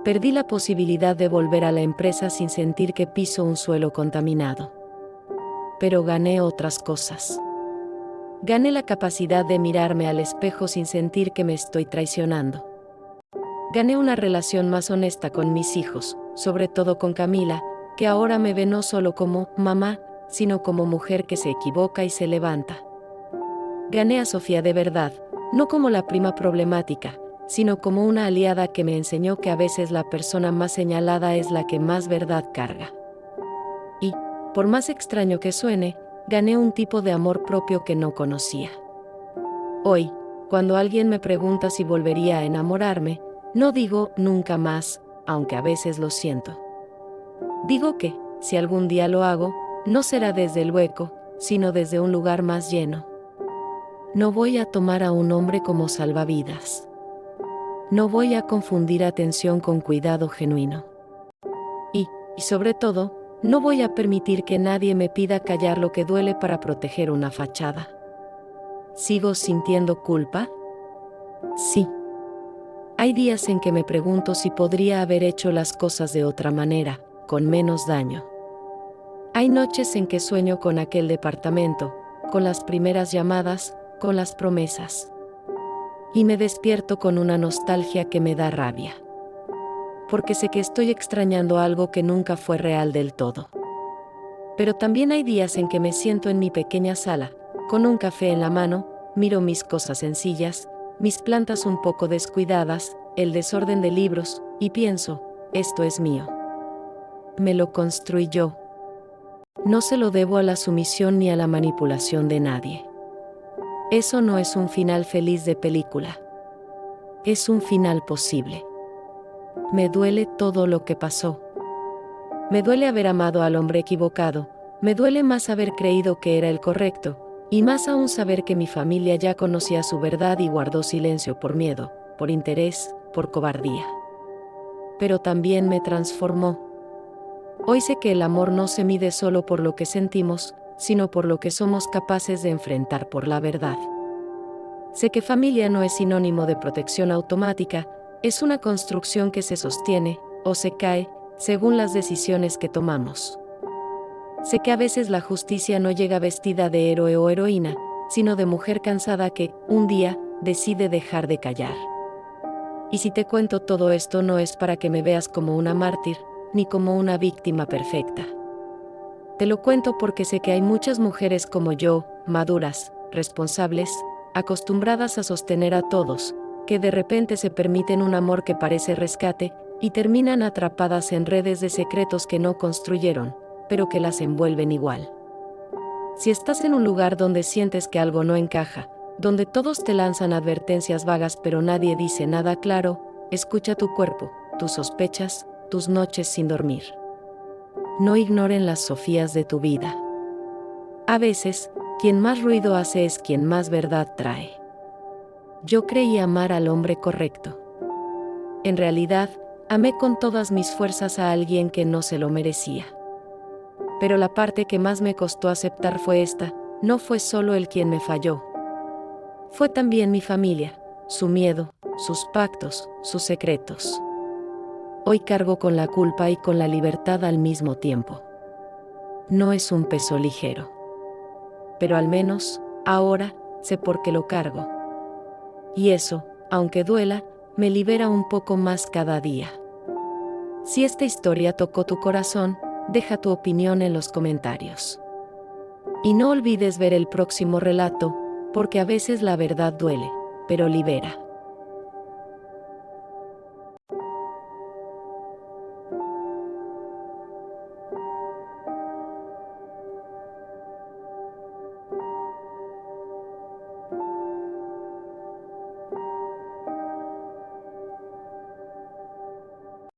Perdí la posibilidad de volver a la empresa sin sentir que piso un suelo contaminado. Pero gané otras cosas. Gané la capacidad de mirarme al espejo sin sentir que me estoy traicionando. Gané una relación más honesta con mis hijos, sobre todo con Camila, que ahora me ve no solo como mamá, sino como mujer que se equivoca y se levanta. Gané a Sofía de verdad, no como la prima problemática, sino como una aliada que me enseñó que a veces la persona más señalada es la que más verdad carga. Y, por más extraño que suene, gané un tipo de amor propio que no conocía. Hoy, cuando alguien me pregunta si volvería a enamorarme, no digo nunca más, aunque a veces lo siento. Digo que, si algún día lo hago, no será desde el hueco, sino desde un lugar más lleno. No voy a tomar a un hombre como salvavidas. No voy a confundir atención con cuidado genuino. Y sobre todo, no voy a permitir que nadie me pida callar lo que duele para proteger una fachada. ¿Sigo sintiendo culpa? Sí. Hay días en que me pregunto si podría haber hecho las cosas de otra manera, con menos daño. Hay noches en que sueño con aquel departamento, con las primeras llamadas, con las promesas. Y me despierto con una nostalgia que me da rabia. Porque sé que estoy extrañando algo que nunca fue real del todo. Pero también hay días en que me siento en mi pequeña sala, con un café en la mano, miro mis cosas sencillas, mis plantas un poco descuidadas, el desorden de libros, y pienso, esto es mío. Me lo construí yo. No se lo debo a la sumisión ni a la manipulación de nadie. Eso no es un final feliz de película. Es un final posible. Me duele todo lo que pasó. Me duele haber amado al hombre equivocado, me duele más haber creído que era el correcto, Y más aún saber que mi familia ya conocía su verdad y guardó silencio por miedo, por interés, por cobardía. Pero también me transformó. Hoy sé que el amor no se mide solo por lo que sentimos, sino por lo que somos capaces de enfrentar por la verdad. Sé que familia no es sinónimo de protección automática, es una construcción que se sostiene, o se cae, según las decisiones que tomamos. Sé que a veces la justicia no llega vestida de héroe o heroína, sino de mujer cansada que, un día, decide dejar de callar. Y si te cuento todo esto no es para que me veas como una mártir, ni como una víctima perfecta. Te lo cuento porque sé que hay muchas mujeres como yo, maduras, responsables, acostumbradas a sostener a todos, que de repente se permiten un amor que parece rescate, y terminan atrapadas en redes de secretos que no construyeron, pero que las envuelven igual. Si estás en un lugar donde sientes que algo no encaja, donde todos te lanzan advertencias vagas pero nadie dice nada claro, escucha tu cuerpo, tus sospechas, tus noches sin dormir. No ignoren las Sofías de tu vida. A veces, quien más ruido hace es quien más verdad trae. Yo creí amar al hombre correcto. En realidad, amé con todas mis fuerzas a alguien que no se lo merecía. Pero la parte que más me costó aceptar fue esta: no fue solo él quien me falló. Fue también mi familia, su miedo, sus pactos, sus secretos. Hoy cargo con la culpa y con la libertad al mismo tiempo. No es un peso ligero. Pero al menos, ahora, sé por qué lo cargo. Y eso, aunque duela, me libera un poco más cada día. Si esta historia tocó tu corazón, deja tu opinión en los comentarios. Y no olvides ver el próximo relato, porque a veces la verdad duele, pero libera.